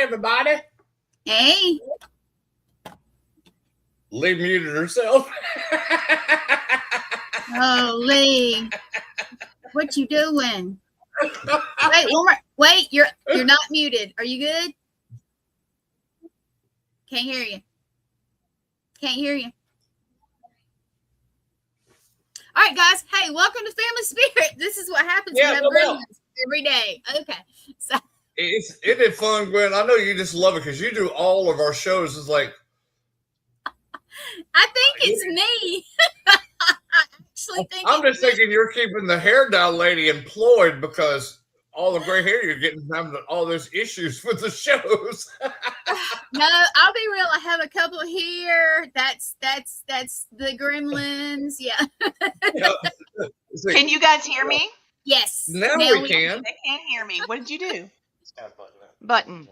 everybody. Hey. Lee muted herself. Oh, Lee. What you doing? Wait, one more. Wait, you're not muted. Are you good? Can't hear you. Can't hear you. All right, guys. Hey, welcome to Family Spirit. This is what happens when we have gremlins every day. Okay. So Isn't it fun, Gwen? I know you just love it because you do all of our shows. It's like I think it's me. I'm just thinking you're keeping the hair down lady employed because all the gray hair you're getting having all those issues with the shows. No, I'll be real. I have a couple here. That's the gremlins. Yeah. Can you guys hear me? Yes. Now we can. They can't hear me. What did you do? Button.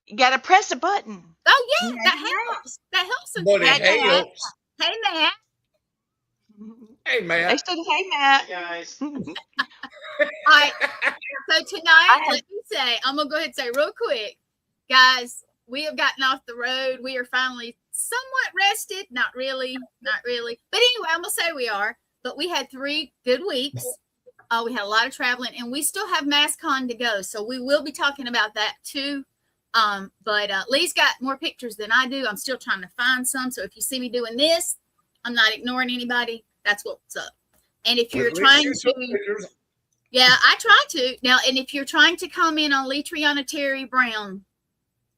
You got to press a button. Oh yeah, that helps. That helps. But it helps. Hey Matt. Hey Matt. They said, "Hey Matt." Hey guys. All right. So tonight, let me say, I'm gonna go ahead and say real quick, guys. We have gotten off the road. We are finally somewhat rested. Not really. But anyway, I'm gonna say we are. But we had 3 good weeks. We had a lot of traveling, and we still have MassCon to go. So we will be talking about that too. But Lee's got more pictures than I do. I'm still trying to find some. So if you see me doing this, I'm not ignoring anybody. That's what's up. And if you're trying to, yeah, I try to now. And if you're trying to comment on Letriana Terry Brown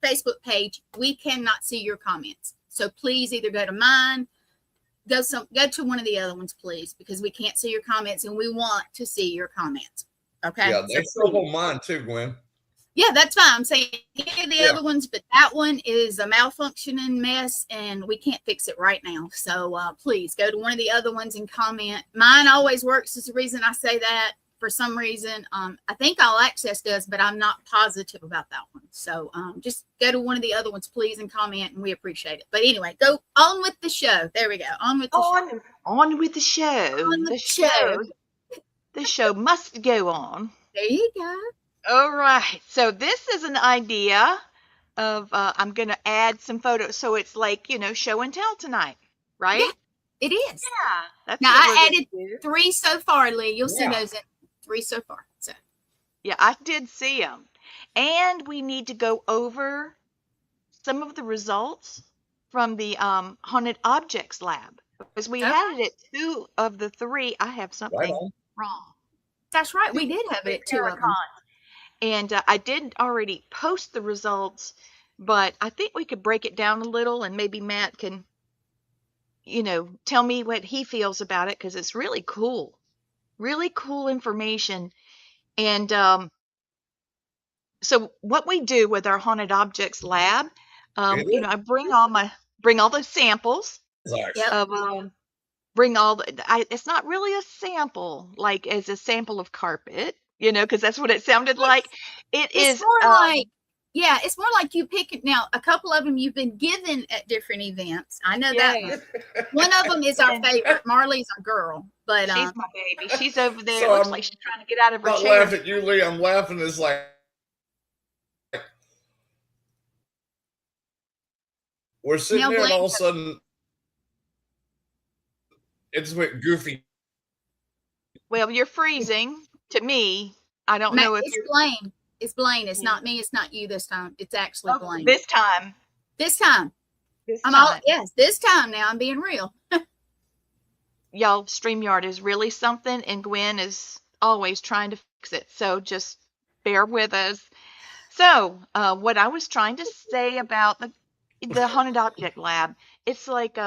Facebook page, we cannot see your comments. So please either go to mine, go to one of the other ones, please, because we can't see your comments and we want to see your comments. Okay. Yeah, they still on mine too, Gwen. Yeah, that's fine. I'm saying the other ones, but that one is a malfunctioning mess and we can't fix it right now. So please go to one of the other ones and comment. Mine always works is the reason I say that. For some reason, I think All Access does, but I'm not positive about that one. So just go to one of the other ones, please, and comment, and we appreciate it. But anyway, go on with the show. There we go. On with the show. On with the show. On the show. The show must go on. There you go. All right. So this is an idea of I'm going to add some photos. So it's like, show and tell tonight, right? Yeah, it is. Yeah. That's now, I added 3 so far, Lee. You'll see those in 3 so far. So yeah, I did see them. And we need to go over some of the results from the Haunted Objects Lab. Because we had it at 2 of the 3. I have something wrong. That's right. We did have it at 2 of them. And I did already post the results, but I think we could break it down a little and maybe Matt can, tell me what he feels about it because it's really cool. Really cool information. And so what we do with our Haunted Objects Lab, I bring all the samples. It's not really a sample, like as a sample of carpet, because that's what it sounded like. It's more like you pick it. Now, a couple of them you've been given at different events. I know that one of them is our favorite. Marley's our girl, but she's my baby. She's over there. So Looks like she's trying to get out of her chair. I'm not laughing at you, Lee. I'm laughing. It's like we're sitting there, and all of a sudden, it's went goofy. Well, you're freezing. To me, I don't know if it's Blaine. It's Blaine. It's not me. It's not you this time. It's actually Blaine. This time. This time now. I'm being real. Y'all, StreamYard is really something, and Gwen is always trying to fix it. So just bear with us. So what I was trying to say about the Haunted Object Lab, it's like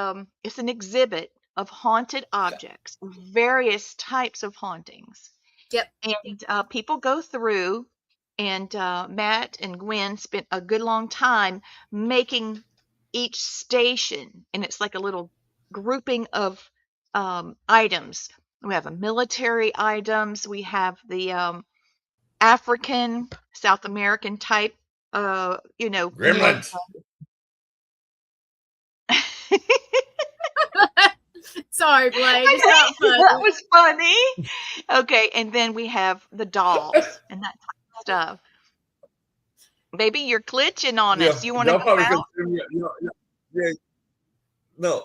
it's an exhibit of haunted objects, various types of hauntings. Yep. And people go through, and Matt and Gwen spent a good long time making each station, and it's like a little grouping of items. We have military items. We have the African, South American type, Gremlins. Sorry, Blake. It's not funny. That was funny. Okay, and then we have the dolls and that type of stuff. Baby, you're glitching on Yeah, us. You want to y'all go probably out? could. Yeah, no.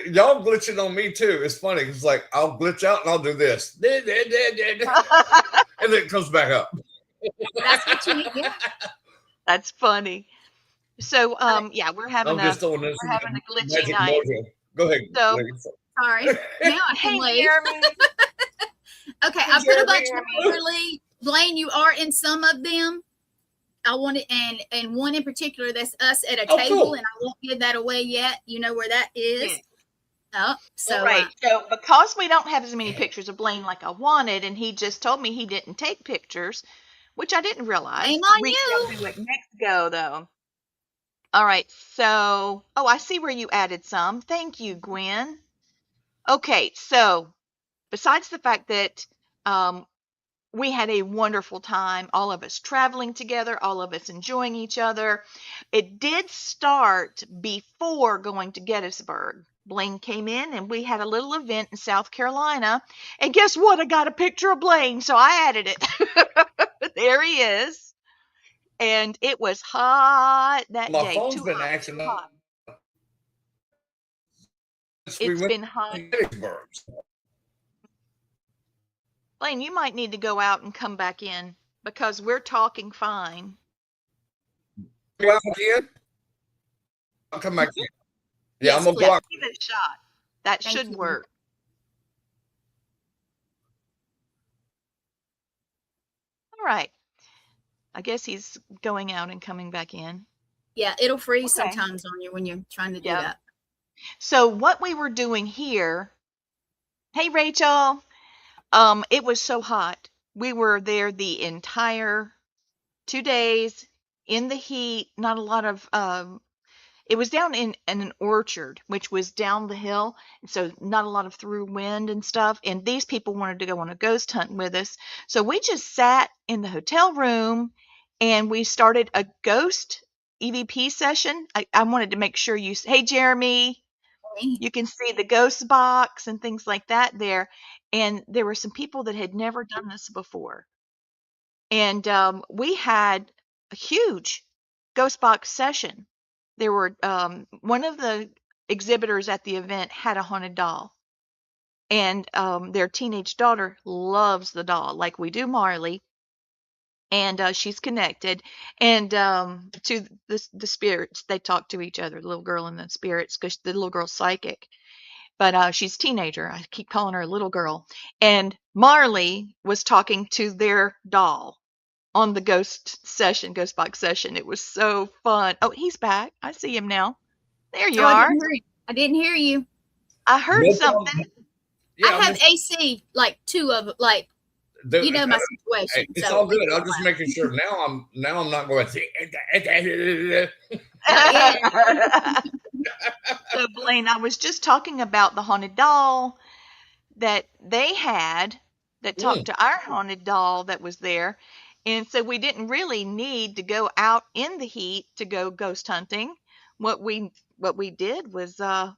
Y'all glitching on me too. It's funny. It's like I'll glitch out and I'll do this, and then it comes back up. That's what you need. Yeah. That's funny. So, yeah, we're having I'm just on this a glitchy magic night. mojo. Go ahead. So, ladies. Sorry. Now I can hey, leave. Jeremy. Okay, I put a bunch more, Lee. Blaine, you are in some of them. I want it, and one in particular that's us at a table, cool. and I won't give that away yet. You know where that is. Yeah. Oh, so All right. So because we don't have as many pictures of Blaine like I wanted, and he just told me he didn't take pictures, which I didn't realize. shame on We you. can do it next go though. All right. So, oh, I see where you added some. Thank you, Gwen. Okay. So, besides the fact that we had a wonderful time, all of us traveling together, all of us enjoying each other. It did start before going to Gettysburg. Blaine came in and we had a little event in South Carolina. And guess what? I got a picture of Blaine, so I added it. There he is. And it was hot that My day. phone's Too been hot. acting Too up. hot. We It's went been hot. to Gettysburg. Blaine, you might need to go out and come back in because we're talking fine. Go out again. I'll come back in. Yeah, Yes, I'm gonna please. go out. Give it a shot. That Thank should you. work. All right. I guess he's going out and coming back in. Yeah, it'll freeze Okay. sometimes on you when you're trying to do Yeah. that. So what we were doing here, hey Rachel, it was so hot. We were there the entire 2 days in the heat, not a lot of it was down in an orchard, which was down the hill, and so not a lot of through wind and stuff. And these people wanted to go on a ghost hunt with us, so we just sat in the hotel room and we started a ghost EVP session. I wanted to make sure you, hey Jeremy, you can see the ghost box and things like that there. And there were some people that had never done this before, and we had a huge ghost box session. There were one of the exhibitors at the event had a haunted doll, and their teenage daughter loves the doll like we do Marley, and she's connected and to the spirits. They talk to each other, the little girl and the spirits, because the little girl's psychic, but she's a teenager. I keep calling her a little girl. And Marley was talking to their doll on the ghost box session. It was so fun. Oh, he's back. I see him now. There you Oh, are. I didn't hear you. I heard No something. problem. Yeah, I have AC, like two of like dude, you know my situation. Hey, it's so all good. I'm just making sure. Now I'm not going to. So Blaine, I was just talking about the haunted doll that they had that talked to our haunted doll that was there. And so we didn't really need to go out in the heat to go ghost hunting. What we did was the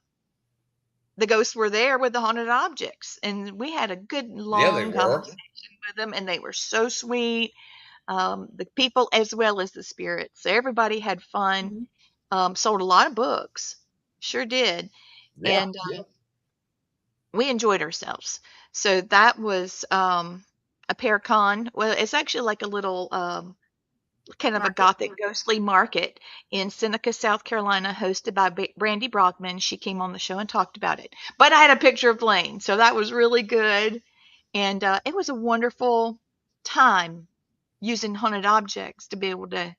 ghosts were there with the haunted objects, and we had a good long conversation with them, and they were so sweet. The people as well as the spirits. So everybody had fun. Sold a lot of books, sure did, and we enjoyed ourselves. So that was a ParaCon. Well, it's actually like a little kind of a gothic ghostly market in Seneca, South Carolina, hosted by Brandy Brockman. She came on the show and talked about it. But I had a picture of Blaine, so that was really good. And it was a wonderful time using haunted objects to be able to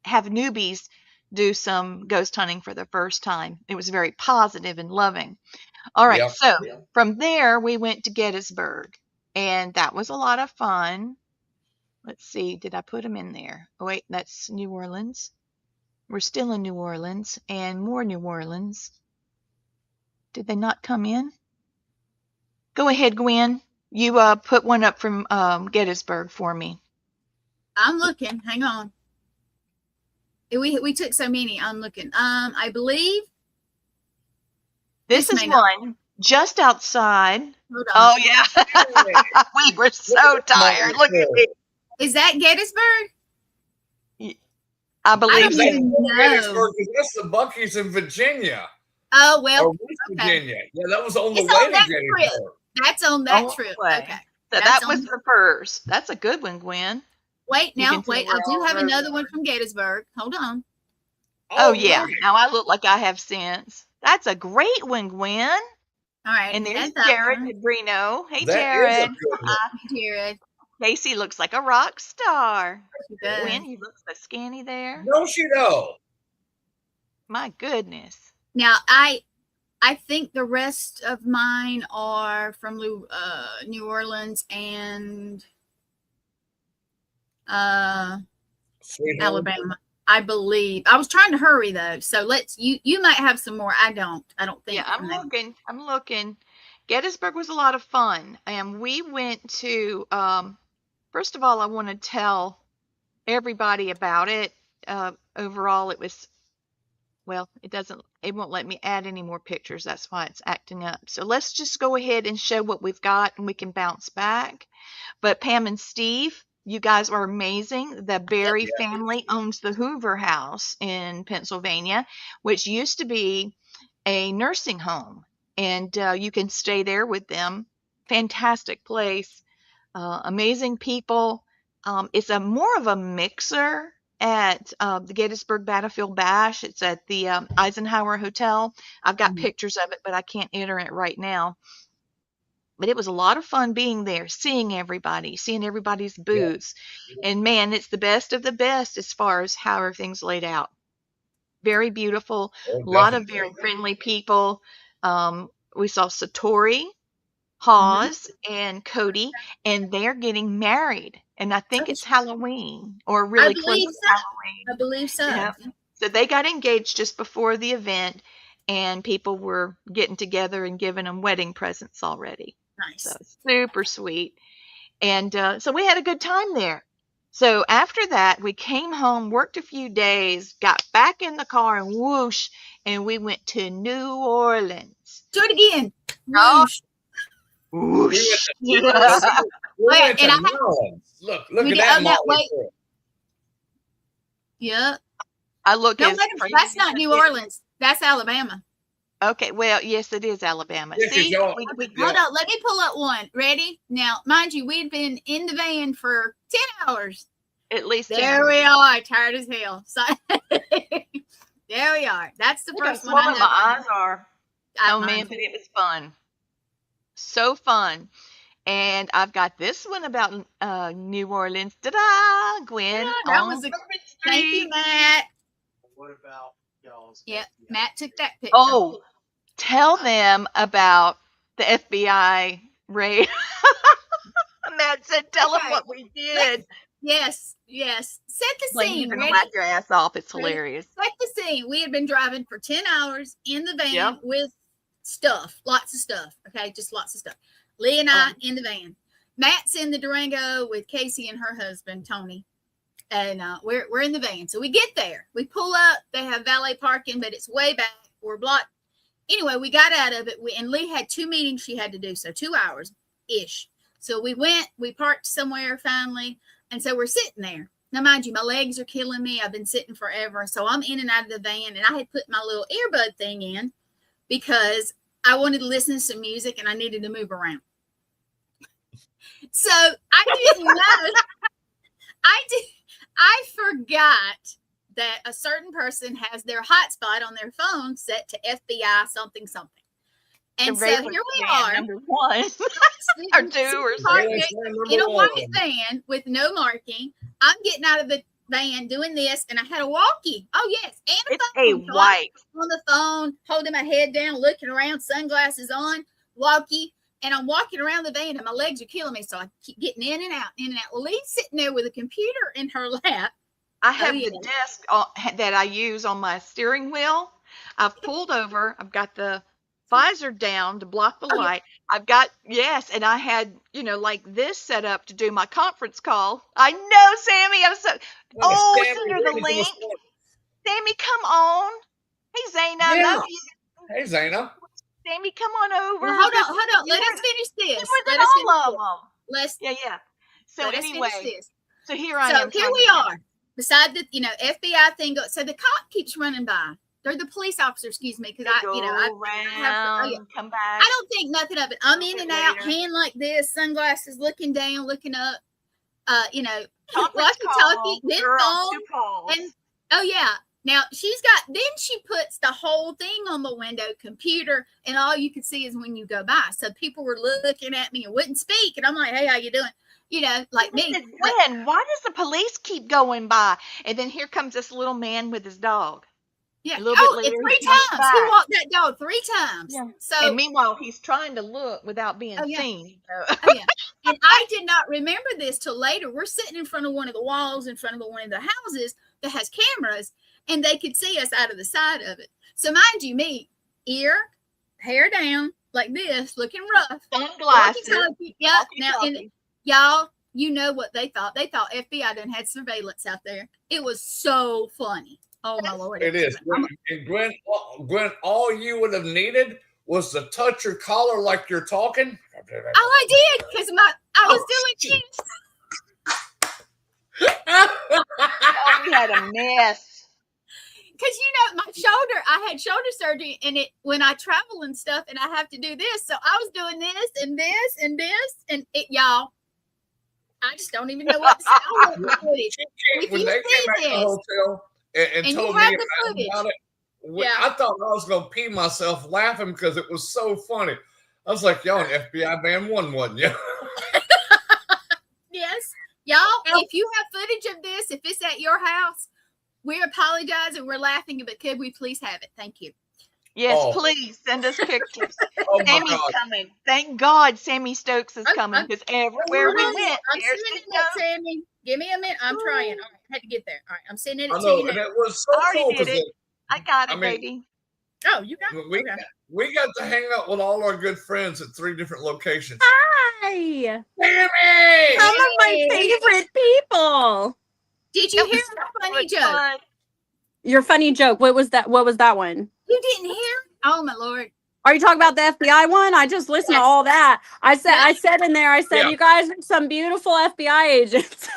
have newbies do some ghost hunting for the first time. It was very positive and loving. All right, so from there we went to Gettysburg, and that was a lot of fun. Let's see, did I put them in there? Oh, wait, that's New Orleans. We're still in New Orleans, and more New Orleans. Did they not come in? Go ahead, Gwen. You put one up from Gettysburg for me. I'm looking. Hang on. We took so many. I'm looking. I believe this is one just outside. Hold on. Oh yeah, we were so tired. Look at me. Is that Gettysburg? I I believe don't so. even know. Gettysburg, 'cause that's the Buc-ee's in Virginia. Oh Or well, West okay. Virginia. Yeah, that was on the It's way on to that trip. Gettysburg. That's on that Oh, trip. way. Okay. So That's that was on. the first. That's a good one, Gwen. Wait You now, can tell wait. I we're do all have road another one runners. from Gettysburg. Hold on. Oh, Oh, yeah. right. Now I look like I have sense. That's a great one, Gwen. All right. And there's Had that Jared one. Pedrino. Hey, That is a Jared. good one. Jared. Casey looks like a rock star. She does. Gwen, you look so skinny there. Don't you know? My goodness. Now I think the rest of mine are from New Orleans and Sweet home. Alabama. I believe. I was trying to hurry though, so let's. You might have some more. I don't think. Yeah, I'm from them. looking. I'm looking. Gettysburg was a lot of fun. And we went to, first of all, I want to tell everybody about it. Overall, it was, well, it won't let me add any more pictures. That's why it's acting up. So let's just go ahead and show what we've got and we can bounce back. But Pam and Steve, you guys are amazing. The Berry family owns the Hoover House in Pennsylvania, which used to be a nursing home. And you can stay there with them. Fantastic place. Amazing people. It's more of a mixer at the Gettysburg Battlefield Bash. It's at the Eisenhower Hotel. I've got pictures of it, but I can't enter it right now. But it was a lot of fun being there, seeing everybody's booths. And man, it's the best of the best as far as how everything's laid out. Very beautiful. Oh, A lot of definitely. very friendly people. We saw Satori, Hawes, and Cody, and they're getting married. And I think it's Halloween or really close believe to so. Halloween. I believe so. Yeah. So they got engaged just before the event, and people were getting together and giving them wedding presents already. Nice. So super sweet. And so we had a good time there. So after that, we came home, worked a few days, got back in the car, and whoosh, and we went to New Orleans. Do it again. Oh. Whoosh. Whoosh. We Wait, went and to I- New Orleans. Look We at did- that. oh, no, Motley wait. Crue. Yeah. I look No, as wait, crazy that's as not I New get. Orleans. That's Alabama. Okay, well, yes, it is Alabama. Yeah, 'cause See, y'all- we Hold on. Let me pull up one. Ready? Now, mind you, we'd been in the van for 10 hours. at least There we are. Tired as hell. So, there we are. That's the Look how first one I swollen know. my eyes are. Oh Mine. man, but it was fun. So fun. And I've got this one about New Orleans. Ta-da! Gwen. Yeah, that on was a- Bourbon Thank you, Street. Matt. What about y'all's? Yeah, FBI? Matt took that picture. Oh, tell them about the FBI raid. Matt said, tell them Okay. what we did. Yes. Set the Like, you're scene. going to Ready? laugh your ass off. It's Ready? hilarious. Set the scene. We had been driving for 10 hours in the van Yep. with stuff, lots of stuff. Okay, just lots of stuff. Lee and I in the van. Matt's in the Durango with Casey and her husband, Tony. And we're in the van. So we get there. We pull up. They have valet parking, but it's way back. We're blocked. Anyway, we got out of it. And Lee had 2 meetings she had to do. So 2 hours-ish. So we parked somewhere finally. And so we're sitting there. Now, mind you, my legs are killing me. I've been sitting forever. So I'm in and out of the van. And I had put my little earbud thing in because I wanted to listen to some music and I needed to move around. So I didn't know. I forgot that a certain person has their hotspot on their phone set to FBI something. And so here we are. Number 1 or 2 or parked 6. in a white van with no marking. I'm getting out of the van doing this, and I had a walkie. Oh, yes. And It's a phone. white. On the phone, holding my head down, looking around, sunglasses on, walkie. And I'm walking around the van, and my legs are killing me. So I keep getting in and out, in and out. Well, Lee's sitting there with a computer in her lap. I have yeah. the desk that I use on my steering wheel. I've pulled over. I've got the visor down to block the light. I've got, yes, and I had, like this set up to do my conference call. I know, Sammy. I'm so, send her the link. Sammy, come on. Hey, Zaina, Yeah. love you. Hey, Zaina. Sammy, come on over. Well, hold on. Let us finish this. Let all of them. Let's Yeah. So let us anyway, finish this. so here I So am. here we are. beside the, FBI thing. So the cop keeps running by. They're the police officer, excuse me, because I come back. I don't think nothing of it. I'm in and out, hand like this, sunglasses, looking down, looking up. Walkie-talkie, then phone, and oh yeah. Now she puts the whole thing on the window computer, and all you could see is when you go by. So people were looking at me and wouldn't speak, and I'm like, "Hey, how you doing?" Like me. Gwen, why does the police keep going by? And then here comes this little man with his dog. Yeah. A little bit later, and 3 times he walked that dog 3 times. Yeah. So and meanwhile, he's trying to look without being seen. Oh, yeah. And I did not remember this till later. We're sitting in front of one of the walls in front of one of the houses that has cameras, and they could see us out of the side of it. So mind you, me, hair down like this, looking rough. Sunglasses. Yeah. Now, and y'all, you know what they thought? They thought FBI done had surveillance out there. It was so funny. Oh my Lord! It is. And Gwen, all you would have needed was to touch your collar like you're talking. Oh, I did, because I was doing this. We had a mess. Because my shoulder, I had shoulder surgery, and when I travel and stuff, and I have to do this, so I was doing this and this and this, and y'all, I just don't even know what to say. When they came back to the hotel and told me about it, I thought I was going to pee myself laughing because it was so funny. I was like, y'all, an FBI van wasn't you? Yes. Y'all, if you have footage of this, if it's at your house, we apologize and we're laughing, but could we please have it? Thank you. Yes, please send us pictures. Sammy's coming. Thank God Sammy Stokes is coming, because everywhere we went, I'm sending it, Sammy. Give me a minute. I'm trying. All right, I had to get there. All right, I'm sending it to you. And it was so cool. I got it, baby. Oh, you got it. We got to hang out with all our good friends at 3 different locations. Hi. Sammy! Some of my favorite people. Did you hear my funny joke? Your funny joke. What was that? What was that one? You didn't hear? Oh my Lord. Are you talking about the FBI one? I just listened to all that. I said in there, you guys are some beautiful FBI agents.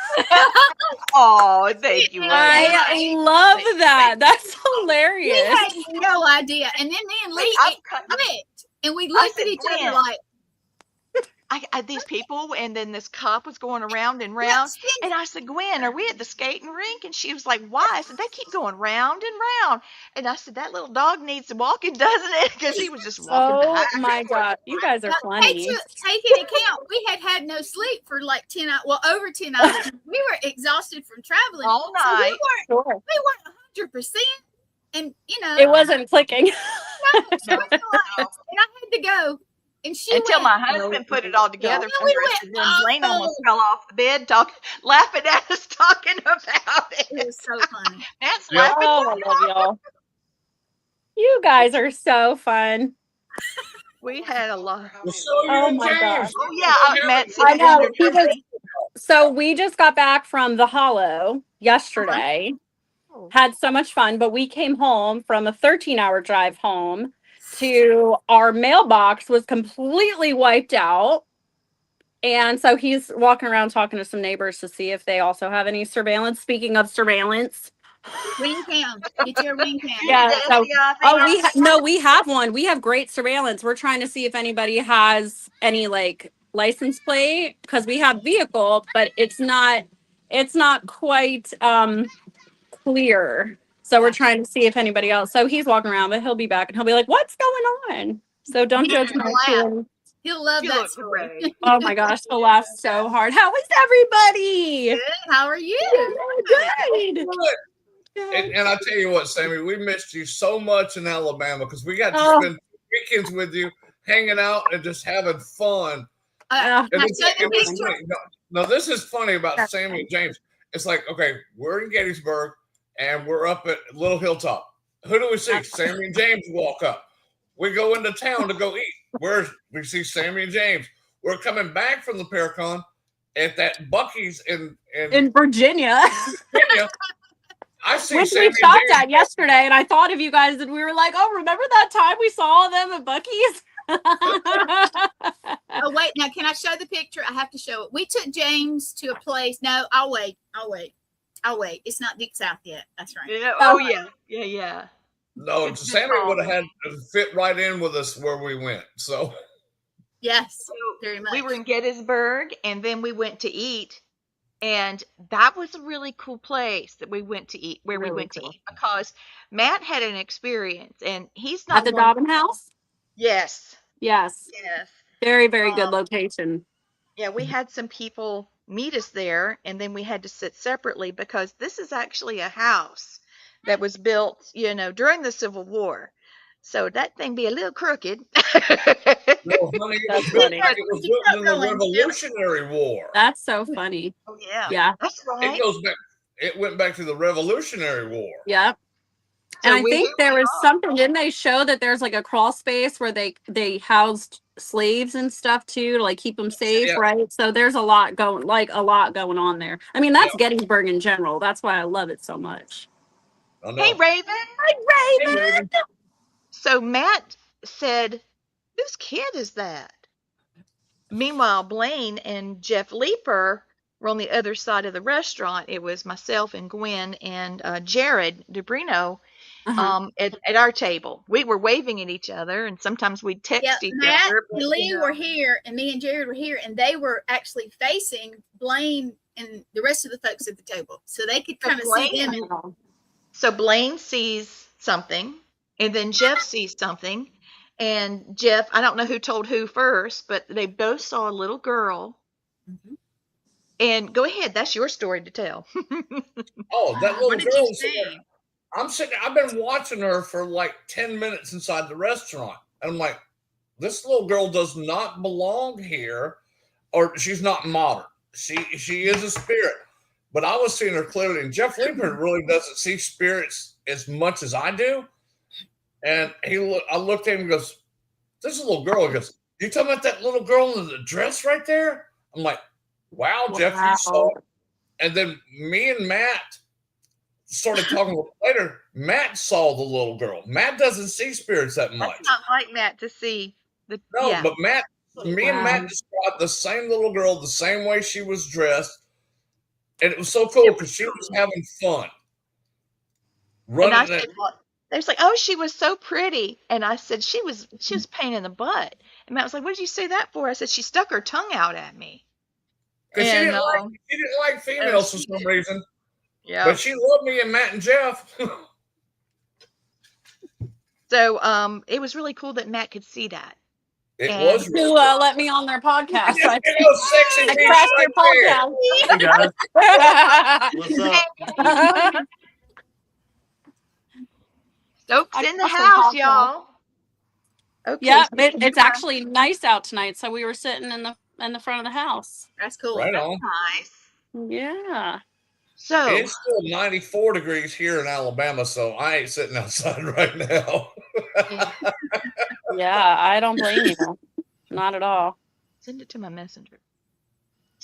Oh, thank you. I love that. That's hilarious. We had no idea. And then me and Lee clicked, and we looked at each other like, I these people, and then this cop was going around and round, and I said, Gwen, are we at the skating rink? And she was like, why? I said, they keep going round and round. And I said, that little dog needs some walking, doesn't it? Because he was just walking back. Oh my God, you guys are funny. Take into account, we had no sleep for like 10 hours, over 10 hours. We were exhausted from traveling all night. So we weren't 100%, and it wasn't clicking. No, and I had to go. And until my husband put it all together for us, and then Blaine almost fell off the bed, laughing at us, talking about it. It was so funny. That's laughing. Oh, I love y'all. You guys are so fun. We had a lot. Oh my gosh. Oh yeah, I know. So we just got back from the Hollow yesterday. Had so much fun, but we came home from a 13-hour drive home. To our mailbox was completely wiped out. And so he's walking around talking to some neighbors to see if they also have any surveillance. Speaking of surveillance. Ring cam. Get your ring cam. Yeah. So, we have one. We have great surveillance. We're trying to see if anybody has any license plate, because we have vehicle, but it's not quite clear. So we're trying to see if anybody else. So he's walking around, but he'll be back and he'll be like, what's going on? So don't judge my kid. He'll love that story. Oh my gosh, he'll laugh so hard. How is everybody? Good. How are you? Good. And I tell you what, Sammy, we missed you so much in Alabama because we got to spend weekends with you, hanging out and just having fun. No, this is funny about Sammy and James. It's like, okay, we're in Gettysburg. And we're up at Little Hilltop. Who do we see? Sammy and James walk up. We go into town to go eat. We see Sammy and James. We're coming back from the ParaCon at that Buc-ee's in Virginia. I see which Sammy we stopped at yesterday, and I thought of you guys, and we were like, "Oh, remember that time we saw them at Buc-ee's?" Oh wait, now can I show the picture? I have to show it. We took James to a place. No, I'll wait. Oh wait, it's not Deep South yet. That's right. Yeah. Oh yeah. Yeah. Yeah. No, It's good Sammy would call. have had to fit right in with us where we went. So Yes, So very much. we were in Gettysburg, and then we went to eat, and that was a really cool place that we went to eat, where we Really went to cool. eat, because Matt had an experience, and he's At not the one. Dobbin House? Yes. Yes. Yes. Very, very good Um, location. yeah, we had some people meet us there, and then we had to sit separately because this is actually a house that was built, during the Civil War. So that thing be a little crooked. no, honey, it That's was built funny. like it was built in the Revolutionary War. That's so funny. Oh yeah. Yeah. That's It right. goes back. It went back to the Revolutionary War. Yep. So And I we think there was something, didn't they show that there's like a crawl space where they housed slaves and stuff too to like keep them safe, Yeah. right? So there's a lot going on there. I mean, that's Yeah. Gettysburg in general. That's why I love it so much. I know. Hey Raven. Hi, Hey, Raven. Raven. So Matt said, "Whose kid is that?" Meanwhile, Blaine and Jeff Leeper were on the other side of the restaurant. It was myself and Gwen and Jared DeBrino at our table. We were waving at each other, and sometimes we'd text Yeah, each Matt other. and Lee were here, and me and Jared were here, and they were actually facing Blaine and the rest of the folks at the table, so they could kind of see them. So Blaine sees something, and then Jeff sees something. And Jeff, I don't know who told who first, but they both saw a little girl. Mhm. And go ahead, that's your story to tell. Oh, that little What did girl. you see? I'm sitting. I've been watching her for like 10 minutes inside the restaurant, and I'm like, this little girl does not belong here, or she's not modern. She is a spirit, but I was seeing her clearly. And Jeff Leeper really doesn't see spirits as much as I do. And I looked at him and goes, "This is a little girl." He goes, "You talking about that little girl in the dress right there?" I'm like, "Wow, Jeff, you saw it." And then me and Matt started talking a little later. Matt saw the little girl. Matt doesn't see spirits that much. That's not like Matt to see the. No, Yeah. but me and Matt described the same little girl, the same way she was dressed. And it was so cool because she was having fun. And I said, they was like, "Oh, she was so pretty." And I said, she was pain in the butt. And Matt was like, "What did you say that for?" I said, "She stuck her tongue out at me." Because she And, didn't like females for some reason. Yeah. But she loved me and Matt and Jeff. So it was really cool that Matt could see that. It And- was Who let me on their podcast. It was sexy. I being crashed your right there. podcast. What's up? Stokes I in the crashed your house, podcast. y'all. Okay. Yeah, so it's actually nice out tonight, so we were sitting in the front of the house. That's cool. Right on. nice. Yeah. So It's still 94 degrees here in Alabama, so I ain't sitting outside right now. Yeah, I don't blame you. Not at all. send it to my messenger.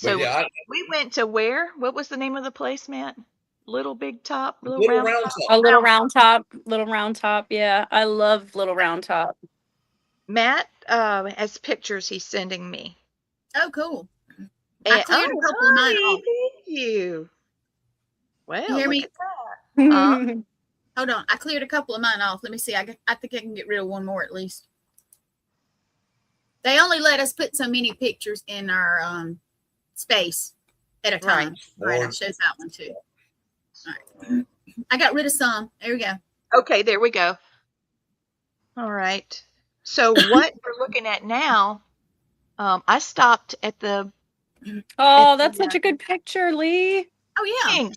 But So yeah, we went to where? What was the name of the place, Matt? Little Big Top? Little Round Round Top? Top. A little round top. Little round top. Yeah, I love little round top. Matt has pictures he's sending me. Oh, cool. I And, cleared a couple of mine off. Thank you. Well, You hear look me? at that. Hold on. I cleared a couple of mine off. Let me see. I think I can get rid of one more at least. They only let us put so many pictures in our space at a time. Right. I shows that one too. All right. I got rid of some. There we go. Okay, there we go. All right. So what we're looking at now, I stopped at the Oh, that's such a good picture, Lee. Oh yeah. train.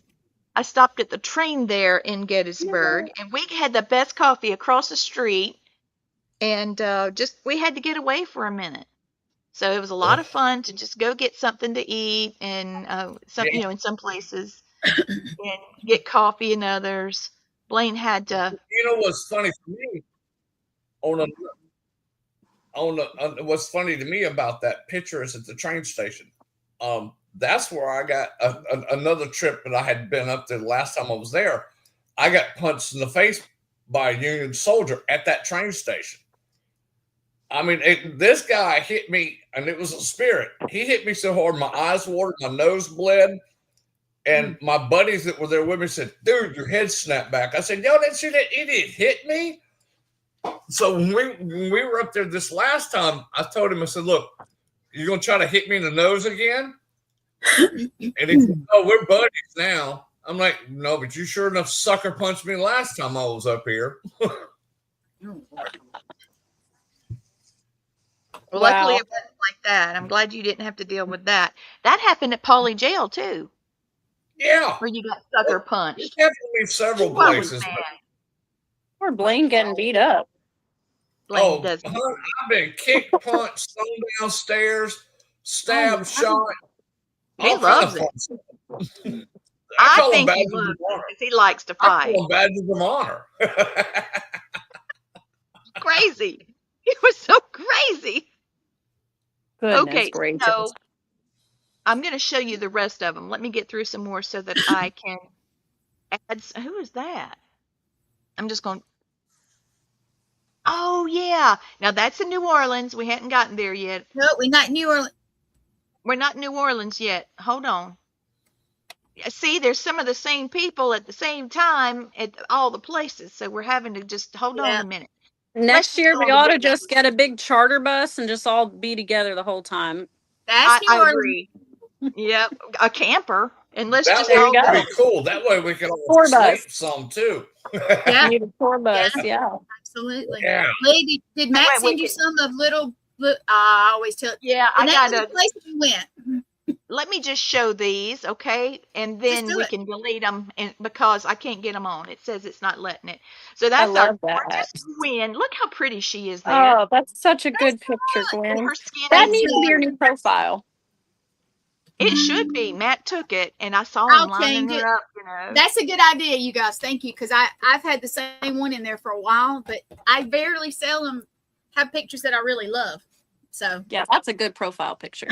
I stopped at the train there in Gettysburg, and we had the best coffee across the street, and we had to get away for a minute. So it was a lot of fun to just go get something to eat, and in some places, and get coffee in others. Blaine had to. You know what's funny for me? What's funny to me about that picture is at the train station. That's where I got another trip that I had been up there the last time I was there. I got punched in the face by a Union soldier at that train station. I mean, this guy hit me, and it was a spirit. He hit me so hard, my eyes watered, my nose bled, And my buddies that were there with me said, dude, your head snapped back. I said, y'all didn't see that idiot hit me? So when we were up there this last time, I told him, I said, look, you going to try to hit me in the nose again? And he said, oh, we're buddies now. I'm like, no, but you sure enough sucker punched me last time I was up here. Well, luckily it wasn't like that. I'm glad you didn't have to deal with that. That happened at Pauley Jail too. Yeah. Where you got sucker punched. It's definitely several What was places. that? Poor Blaine getting beat up. Blaine does. I've been kicked, punched, thrown downstairs, stabbed, shot. He loves it. I think he loves it because he likes to fight. I call them badges of honor. Crazy. He was so crazy. Goodness Okay, gracious. so I'm going to show you the rest of them. Let me get through some more so that I can add. Who is that? I'm just going. Oh, yeah. Now, that's in New Orleans. We hadn't gotten there yet. No, we're not in New Orleans. We're not in New Orleans yet. Hold on. See, there's some of the same people at the same time at all the places. So we're having to just hold on a minute. Next year, we ought to just get a big charter bus and just all be together the whole time. That's New I Orleans. agree. Yep, a camper. And let's That just would all be go. cool. That way we can all Tour sleep bus. some too. Yeah, Need a tour bus, yeah. absolutely. Yeah. Lady, did Matt Wait, send you some of little? I always tell. Yeah, The I name of got the to. place we went. Let me just show these, okay? And then do we it. can delete them because I can't get them on. It says it's not letting it. So that's our love that. gorgeous Gwen. Look how pretty she is there. Oh, that's such a good picture, And Gwen. her skin That is needs to be your new profile. It should be. Matt took it, and I saw I'll him lining change it. her up. You know. That's a good idea, you guys. Thank you, because I've had the same one in there for a while, but I barely seldom have pictures that I really love. So Yeah, that's a good profile picture.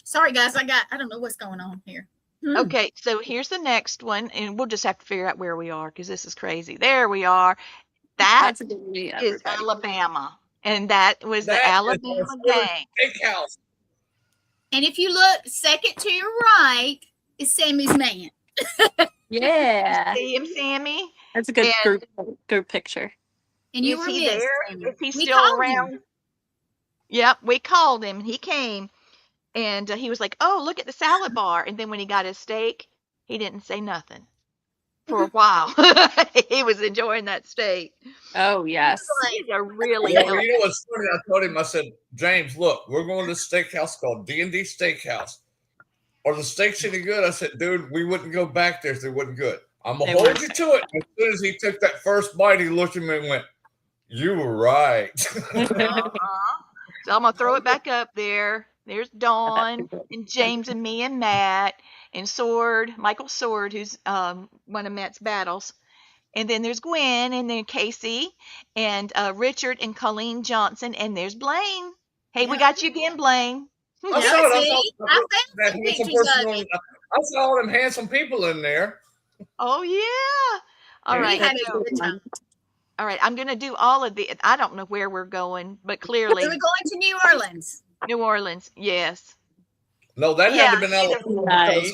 sorry, guys. I don't know what's going on here. Okay, so here's the next one, and we'll just have to figure out where we are because this is crazy. There we are. That That's a good meet, is everybody. Alabama, and that was the That is Alabama our gang. Steakhouse. And if you look second to your right is Sammy's man. Yeah, See him, Sammy? that's a good And- group picture. And you Is were he missed, there? Sammy. Is he We still called around? him. Yep, we called him. He came, and he was like, "Oh, look at the salad bar." And then when he got his steak, he didn't say nothing for a while. He was enjoying that steak. Oh yes. He's a really Yeah, you know what's funny? I told him, I said, James, look, we're going to a steakhouse called D&D Steakhouse. Are the steaks any good? I said, dude, we wouldn't go back there if they wasn't good. I'm going They to hold weren't. you to it. As soon as he took that first bite, he looked at me and went, you were right. Uh-huh. So I'm gonna throw it back up there. There's Dawn and James and me and Matt and Sword, Michael Sword, who's one of Matt's battles. And then there's Gwen and then Casey and Richard and Colleen Johnson. And there's Blaine. Hey, we got you again, Blaine. I saw it. See? I found that some handsome pictures person of on- it. I saw all them handsome people in there. Oh yeah. All We right. had a So, good time. all right. I'm gonna do all of the. I don't know where we're going, but So clearly we're going to New Orleans. New Orleans. Yes. No, that had to have been Yeah. Alabama. Nice. Because,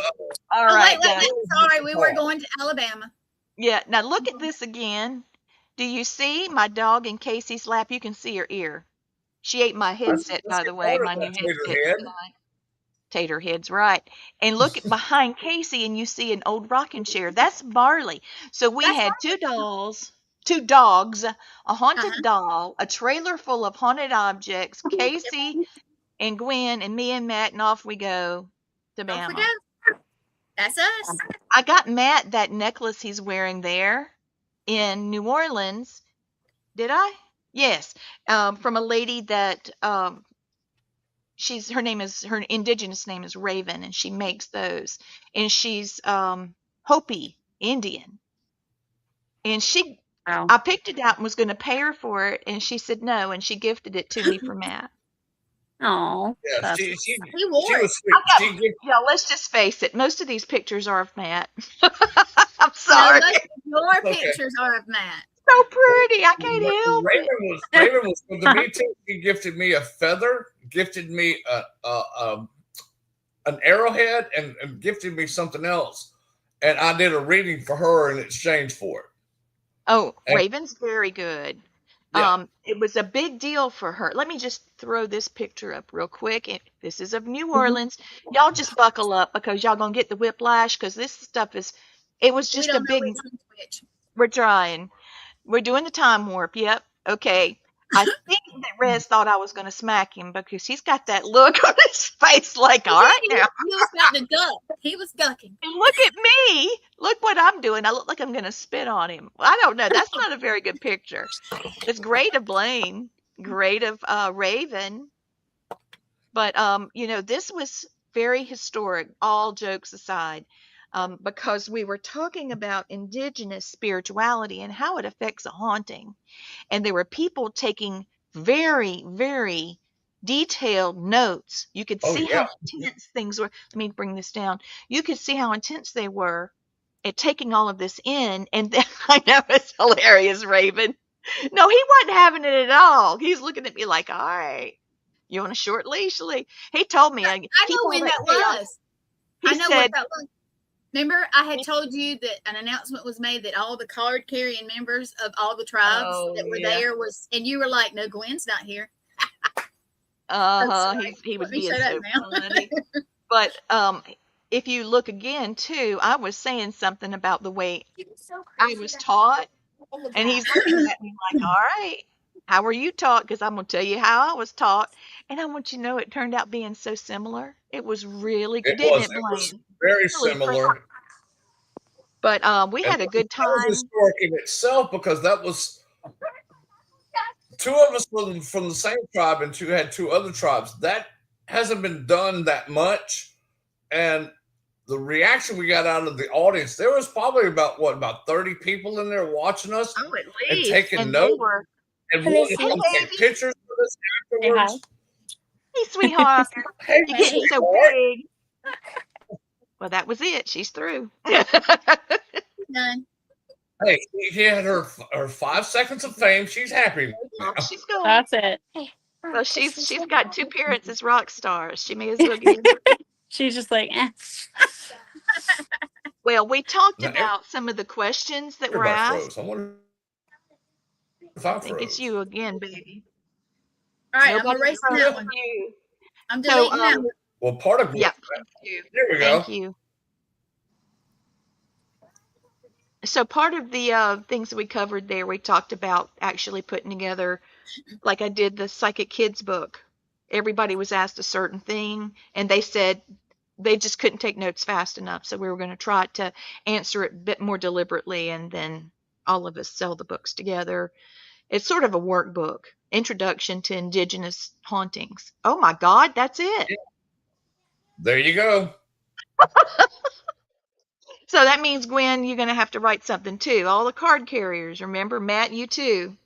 All Oh, right, wait, guys. sorry, we were going to Alabama. Yeah, now look at this again. Do you see my dog in Casey's lap? You can see her ear. She ate my headset, by the way, my new headset. Taterhead. tonight. Taterhead's right. And look at behind Casey, and you see an old rocking chair. That's Barley. So we That's had two dogs, a haunted Uh-huh. doll, a trailer full of haunted objects, Casey and Gwen, and me and Matt, and off we go to Don't Bama. forget. That's us. I got Matt that necklace he's wearing there in New Orleans. Did I? Yes. From a lady that her indigenous name is Raven, and she makes those. And she's Hopi Indian. And Wow. I picked it out and was going to pay her for it, and she said no, and she gifted it to me for Matt. Oh, Yeah, she He wore it. was sweet. I got- She gave- Yeah, let's just face it. Most of these pictures are of Matt. I'm sorry. No, your Okay. pictures are of Matt. So pretty. I can't help it. Raven was good to me too. She gifted me a feather, gifted me a an arrowhead and gifted me something else. And I did a reading for her in exchange for it. Oh, And- Raven's very good. Yeah. It was a big deal for her. Let me just throw this picture up real quick. This is of New Orleans. Y'all just buckle up because y'all gonna get the whiplash because this stuff it was We just a don't know big, which one's which. we're trying. We're doing the time warp. Yep. Okay. I think that Rez thought I was gonna smack him because he's got that look on his face like, all right He now. was about to duck. He was ducking. And look at me. Look what I'm doing. I look like I'm going to spit on him. I don't know. That's not a very good picture. It's great of Blaine, great of Raven. But, this was very historic, all jokes aside, because we were talking about indigenous spirituality and how it affects a haunting. And there were people taking very, very detailed notes. You could see how intense things were. Let me bring this down. You could see how intense they were at taking all of this in. And then, I know it's hilarious, Raven. No, he wasn't having it at all. He's looking at me like, all right, you want a short leash? He told me. I know when that was. I know what that was. Remember, I had told you that an announcement was made that all the card carrying members of all the tribes that were there was, and you were like, "No, Gwen's not here." He was being so funny. But if you look again too, I was saying something about the way I was taught, and he's looking at me like, "All right, how were you taught?" Because I'm gonna tell you how I was taught, and I want you to know it turned out being so similar. It was really good. It was very similar. But we had a good time. That was historic in itself because that was two of us from the same tribe and had two other tribes. That hasn't been done that much. And the reaction we got out of the audience, there was probably about 30 people in there watching us and taking notes. And wanted to take pictures of us afterwards. Hey, sweetheart. You're getting so big. Well, that was it. She's through. Done. Hey, she had her 5 seconds of fame. She's happy. She's going. That's it. Well, she's got 2 parents as rock stars. She may as well get it. She's just like, eh. Well, we talked about some of the questions that were asked. I wonder if I think it's you again, baby. All right, I'm erasing that one. I'm deleting that one. Well, part of thank you. There we go. Thank you. So part of the things that we covered there, we talked about actually putting together, like I did the Psychic Kids book. Everybody was asked a certain thing, and they said they just couldn't take notes fast enough. So we were going to try to answer it a bit more deliberately, and then all of us sell the books together. It's sort of a workbook, Introduction to Indigenous Hauntings. Oh my God, that's it. There you go. So that means, Gwen, you're going to have to write something too. All the card carriers, remember? Matt, you too.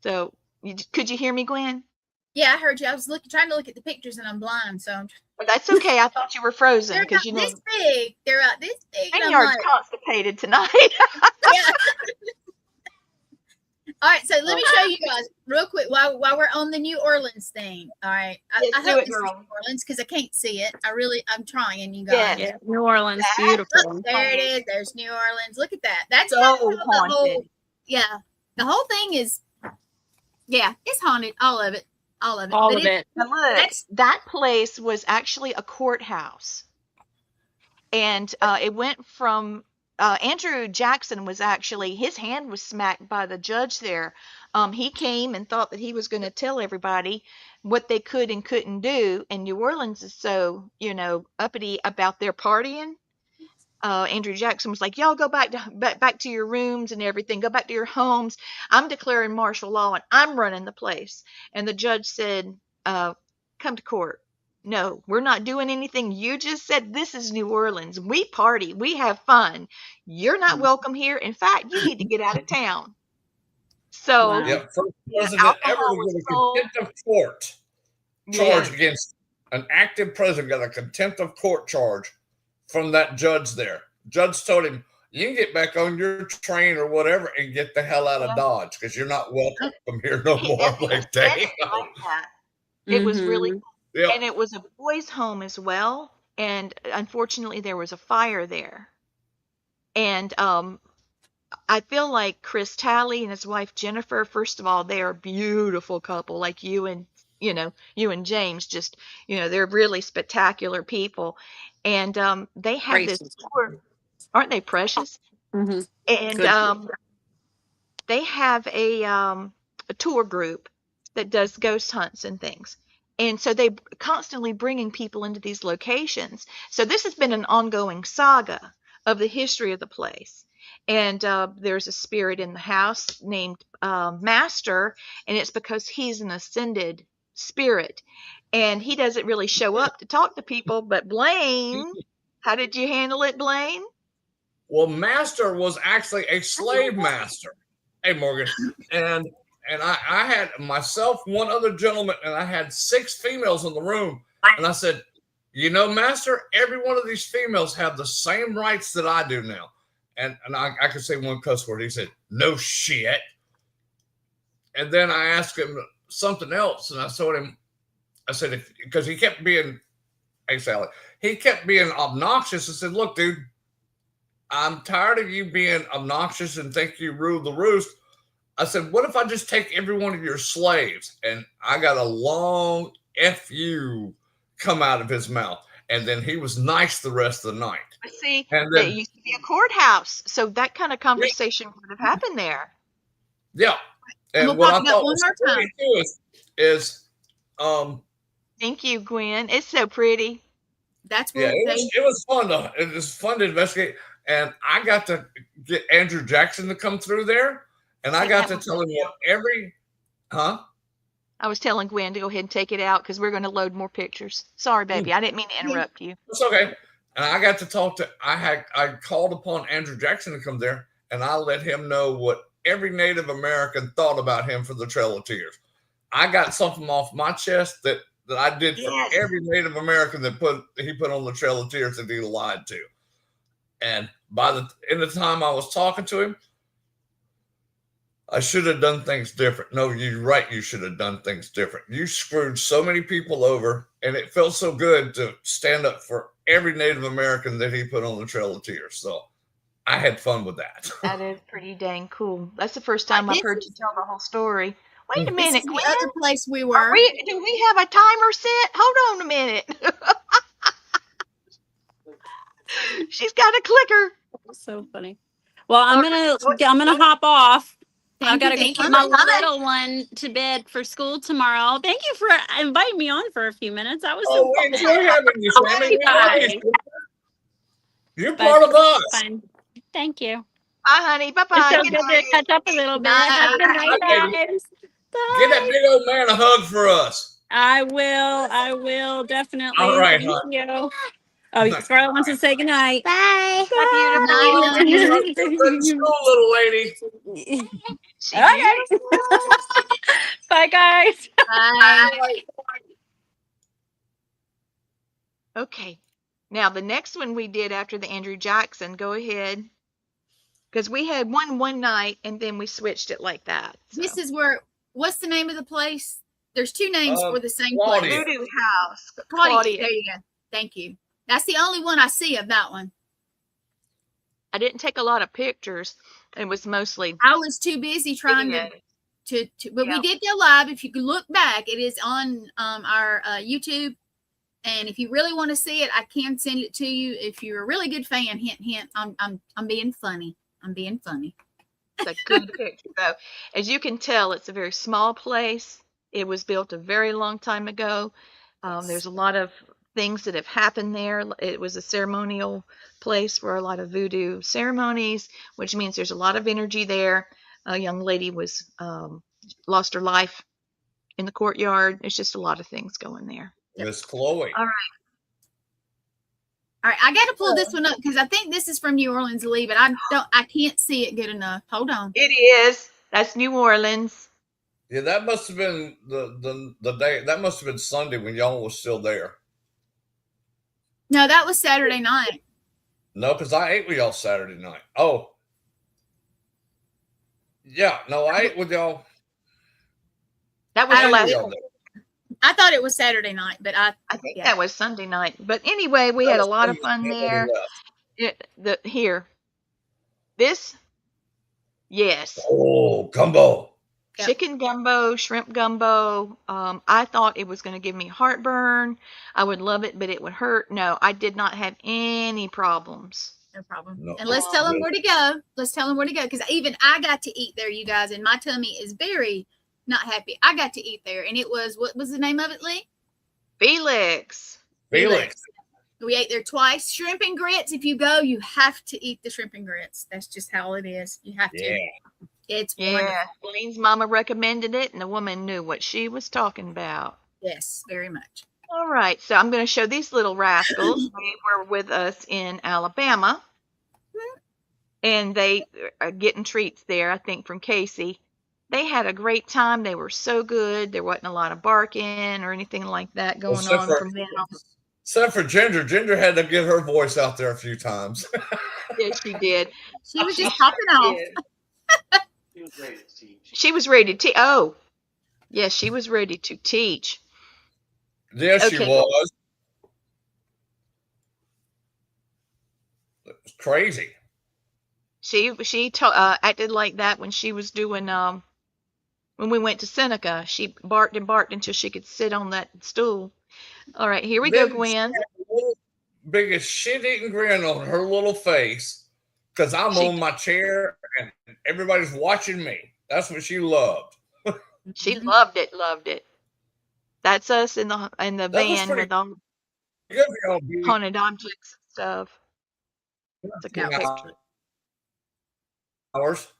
So could you hear me, Gwen? Yeah, I heard you. I was trying to look at the pictures, and I'm blind, so. Well, that's okay. I thought you were frozen They're because this big. They're about this big. Vineyard's constipated tonight. Yeah. All right, so let me show you guys real quick while we're on the New Orleans thing. All right, I hope it's New Orleans because I can't see it. I'm trying, you guys. Yeah, New Orleans, beautiful. Look, there it is. There's New Orleans. Look at that. That's so haunted. The whole thing is, it's haunted. All of it. All of it. But look, that place was actually a courthouse, and it went from. Andrew Jackson was actually, his hand was smacked by the judge there. He came and thought that he was going to tell everybody what they could and couldn't do. And New Orleans is so, uppity about their partying. Andrew Jackson was like, y'all go back to your rooms and everything. Go back to your homes. I'm declaring martial law and I'm running the place. And the judge said, come to court. No, we're not doing anything. You just said this is New Orleans. We party. We have fun. You're not welcome here. In fact, you need to get out of town. So, first president ever with a contempt of court charge against an active president, got a contempt of court charge from that judge there. Judge told him, you can get back on your train or whatever and get the hell out of Dodge because you're not welcome here no more. Like, dang. It was really cool. Yeah. And it was a boys' home as well. And unfortunately, there was a fire there. And I feel like Chris Talley and his wife Jennifer, first of all, they are a beautiful couple, like you and James. Just they're really spectacular people. And they have this Gracious. tour, aren't they precious? Mm-hmm. And Good. they have a tour group that does ghost hunts and things. And so they constantly bringing people into these locations. So this has been an ongoing saga of the history of the place. And there's a spirit in the house named Master, and it's because he's an ascended spirit. And he doesn't really show up to talk to people. But Blaine, how did you handle it, Blaine? Well, Master was actually a slave master. Hey, Morgan. And I had myself, one other gentleman, and I had 6 females in the room. And I said, Master, every one of these females have the same rights that I do now. And I could say one cuss word. He said, no shit. And then I asked him something else. And I told him, I said, because he kept being, hey, Sally, he kept being obnoxious. I said, look, dude, I'm tired of you being obnoxious and think you rule the roost. I said, what if I just take every one of your slaves? And I got a long F-U come out of his mouth. And then he was nice the rest of the night. I see. And then, it used to be a courthouse. So that kind of conversation would have happened there. Yeah. And And we'll what I pop that thought one was more funny too is Thank you, Gwen. It's so pretty. That's what yeah, it was fun to investigate. And I got to get Andrew Jackson to come through there. And I got to tell him what I was telling Gwen to go ahead and take it out because we're going to load more pictures. Sorry, baby. I didn't mean to interrupt you. It's okay. And I got to talk to, I called upon Andrew Jackson to come there, and I let him know what every Native American thought about him for the Trail of Tears. I got something off my chest that I did for every Native American that he put on the Trail of Tears that he lied to. And in the time I was talking to him, I should have done things different. No, you're right. You should have done things different. You screwed so many people over, and it felt so good to stand up for every Native American that he put on the Trail of Tears. So I had fun with that. That is pretty dang cool. That's the first time I've heard you tell the whole story. Wait a This minute, is the Gwen. other place we were. Do we have a timer set? Hold on a minute. She's got a clicker. So funny. Well, I'm gonna hop off. I've got to go put my little one to bed for school tomorrow. Thank you for inviting me on for a few minutes. That was so we enjoy having you, Sammy. We love you. You're part of us. Fine. Thank you. Bye, honey. Bye-bye. It's so good to catch up a little bit. Have a good night, guys. Give that big old man a hug for us. I will definitely. All right, Thank hon. you. Oh, Scarlett wants to say goodnight. Bye. Bye, Good school, little lady. Okay. Bye, guys. Bye. Okay. Now, the next one we did after the Andrew Jackson, go ahead. Because we had one night, and then we switched it like that. So. This is what's the name of the place? There's 2 names for the same Claudia. place. Voodoo House. Claudia. There you go. Thank you. That's the only one I see of that one. I didn't take a lot of pictures. It was mostly. I was too busy trying to but we did go live. If you could look back, it is on our YouTube. And if you really want to see it, I can send it to you. If you're a really good fan, hint, hint, I'm being funny. I'm being funny. It's a good picture, though. As you can tell, it's a very small place. It was built a very long time ago. There's a lot of things that have happened there. It was a ceremonial place for a lot of voodoo ceremonies, which means there's a lot of energy there. A young lady was lost her life in the courtyard. There's just a lot of things going there. Miss Chloe. All right, I got to pull this one up because I think this is from New Orleans, Lee, but I can't see it good enough. Hold on. It is. That's New Orleans. Yeah, that must have been the day. That must have been Sunday when y'all was still there. No, that was Saturday night. No, because I ate with y'all Saturday night. Oh, yeah. No, I ate with y'all. That was the last y'all one. did. I thought it was Saturday night, but I think yeah. that was Sunday night. But anyway, we That had a was lot of Sunday fun when he there. left. This, yes. Oh, gumbo. Yep. Chicken gumbo, shrimp gumbo. I thought it was going to give me heartburn. I would love it, but it would hurt. No, I did not have any problems. No problem. No. And let's tell them where to go. Let's tell them where to go, because even I got to eat there, you guys, and my tummy is very not happy. I got to eat there, and it was, what was the name of it, Lee? Felix. We ate there twice. Shrimp and grits. If you go, you have to eat the shrimp and grits. That's just how it is. You have to. Yeah. It's wonderful. Yeah. Blaine's mama recommended it, and the woman knew what she was talking about. Yes, very much. All right, so I'm going to show these little rascals. They were with us in Alabama, and they are getting treats there, I think, from Casey. They had a great time. They were so good. There wasn't a lot of barking or anything like that going on from them. Except for Ginger. Ginger had to get her voice out there a few times. Yes, she did. She was just popping off. She was ready to teach. She was ready to teach. Oh, yes, she was ready to teach. Yes, she Okay. was. It was crazy. She acted like that when she was doing when we went to Seneca. She barked and barked until she could sit on that stool. All right, here we go, Then Gwen. she had the little biggest shit-eating grin on her little face because I'm on my chair and everybody's watching me. That's what she loved. She loved it. That's us in the was van pretty with all Good for y'all being haunted objects and stuff. It's a good Yeah. picture. hours.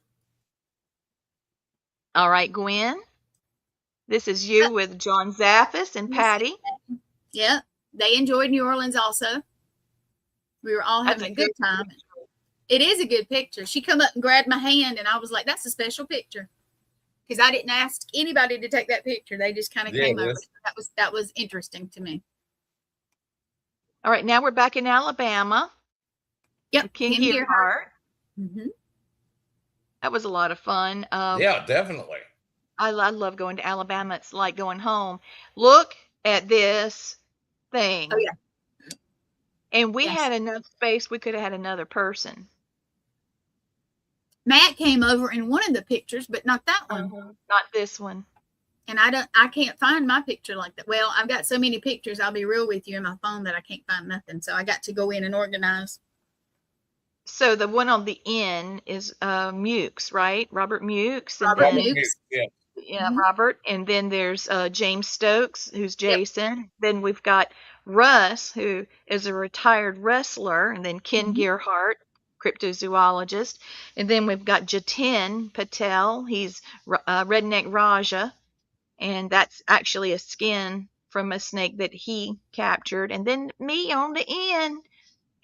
All right, Gwen. This is you with John Zaffis and Patty. Yeah, they enjoyed New Orleans also. We were all having a good time. It is a good picture. She come up and grabbed my hand, and I was like, that's a special picture. Because I didn't ask anybody to take that picture. They just kind of came over. That was interesting to me. All right, now we're back in Alabama. Yep. King King Gearhart. Mm-hmm. That was a lot of fun. Yeah, definitely. I love going to Alabama. It's like going home. Look at this thing. Oh, yeah. And we Yes. had enough space. We could have had another person. Matt came over in one of the pictures, but not that one. Not this one. And I can't find my picture like that. Well, I've got so many pictures, I'll be real with you, in my phone that I can't find nothing. So I got to go in and organize. So the one on the end is Mukes, right? Robert Mukes. And Robert then, Mukes. Yeah. Yeah, Mhm. Robert. And then there's James Stokes, who's Jason. Then we've got Russ, who is a retired wrestler. And then Ken Gearhart, cryptozoologist. And then we've got Jatin Patel. He's Redneck Raja. And that's actually a skin from a snake that he captured. And then me on the end.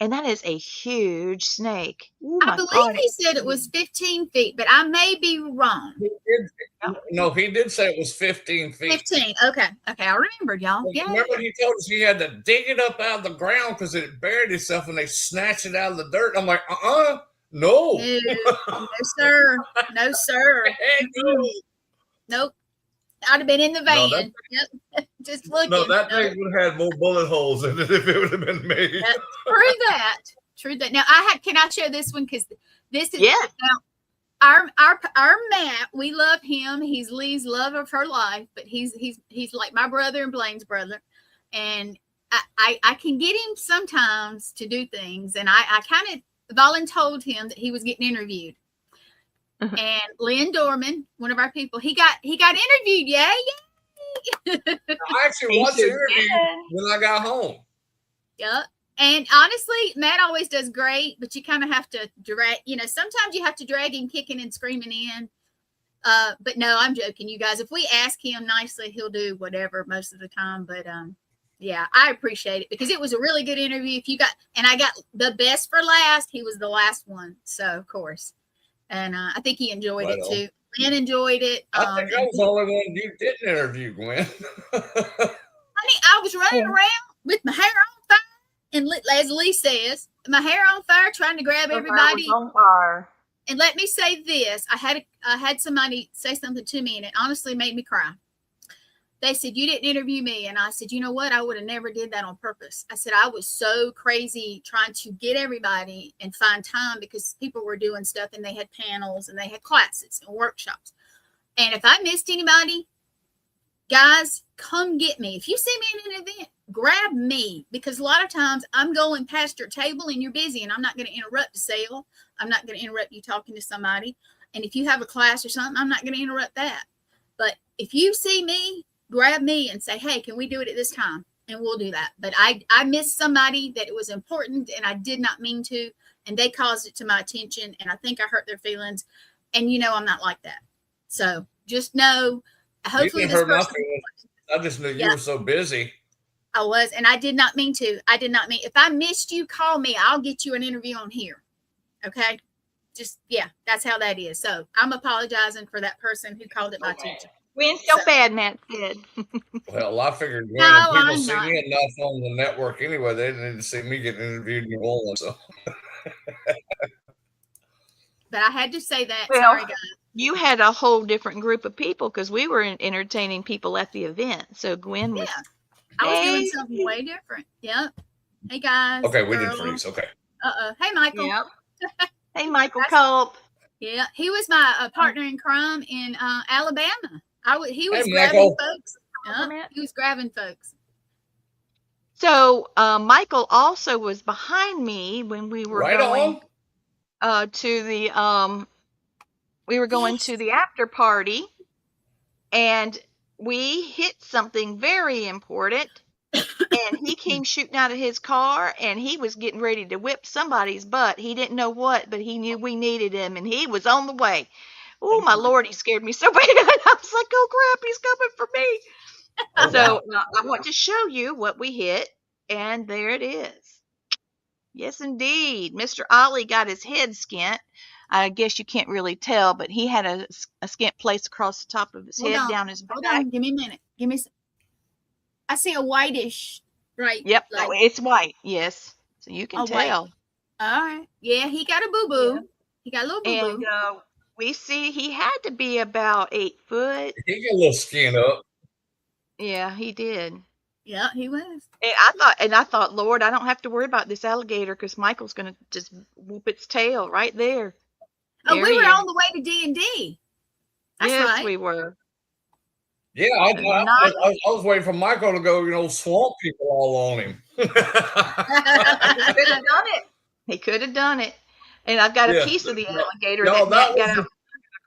And that is a huge snake. Ooh, I my believe God. he said it was 15 feet, but I may be wrong. He did say it was 15 feet. 15. Okay. I remembered, y'all. Yeah. Remember, he told us he had to dig it up out of the ground because it buried itself and they snatched it out of the dirt. I'm like, no. No, sir. No, sir. Heck no. Nope. I'd have been in the No, van. Yep. Just looking. No, that thing would have had more bullet holes in it if it would have been me. True that. Now can I share this one? Because this is now our Matt, we love him. He's Lee's love of her life, but he's like my brother and Blaine's brother. And I can get him sometimes to do things. And I kind of voluntold him that he was getting interviewed. And Lynn Dorman, one of our people, he got interviewed. Yay! I actually watched the interview when I got home. Yep. And honestly, Matt always does great, but you kind of have to drag, sometimes you have to drag him kicking and screaming in. But no, I'm joking, you guys. If we ask him nicely, he'll do whatever most of the time. But yeah, I appreciate it because it was a really good interview. And I got the best for last. He was the last one. So, of course. And I think he enjoyed it too. Lynn enjoyed it. I think I was the only one you didn't interview, Gwen. Honey, I was running around with my hair on fire. And as Lee says, my hair on fire, trying to grab everybody. On fire. And let me say this. I had somebody say something to me, and it honestly made me cry. they said, you didn't interview me. And I said, you know what? I would have never did that on purpose. I said, I was so crazy trying to get everybody and find time because people were doing stuff and they had panels and they had classes and workshops. And if I missed anybody, guys, come get me. If you see me in an event, grab me, because a lot of times I'm going past your table and you're busy and I'm not going to interrupt the sale. I'm not going to interrupt you talking to somebody. And if you have a class or something, I'm not going to interrupt that. But if you see me, grab me and say, hey, can we do it at this time? And we'll do that. But I missed somebody that it was important and I did not mean to, and they caused it to my attention. And I think I hurt their feelings. And you know, I'm not like that. So just know, hopefully this person, I just knew you were so busy. I was, and I did not mean to. I did not mean. If I missed you, call me. I'll get you an interview on here. Okay. Just, yeah, that's how that is. So I'm apologizing for that person who called it my attention. Gwen's so bad, Matt said. Well, I figured when No, people I'm see not. me enough on the network anyway, they didn't need to see me getting interviewed in New Orleans. So. But I had to say that. Well, sorry, guys. You had a whole different group of people because we were entertaining people at the event. So Gwen was. Yeah. I was doing something way different. Yep. Hey, guys. Okay, we girls. did freeze. Okay. Hey, Michael. Yep. Hey, Michael Culp. Yeah, he was my partner in crime in Alabama. He was Hey, grabbing Michael. folks. He was grabbing folks. So Michael also was behind me when we were going to the we were going to the after party, and we hit something very important. And he came shooting out of his car, and he was getting ready to whip somebody's butt. He didn't know what, but he knew we needed him, and he was on the way. Oh, my Lord, he scared me so bad. I was like, oh, crap, he's coming for me. So I want to show you what we hit, and there it is. Yes, indeed. Mr. Ollie got his head skint. I guess you can't really tell, but he had a skint placed across the top of his head, down his back. Hold on. Give me a minute. I see a whitish, right? Yep, it's white. Yes, so you can tell. White. All right. Yeah, he got a boo-boo. Yeah. He got a little boo-boo. And we see he had to be about 8 foot. He got a little skin up. Yeah, he did. Yeah, he was. And I thought, Lord, I don't have to worry about this alligator because Michael's going to just whoop its tail right there. Oh, we were on the way to D&D. That's yes, right. we were. Yeah, I was waiting for Michael to go, swamp people all on him. He could have done it. He could have done it. And I've got a piece of the alligator that Matt got out of the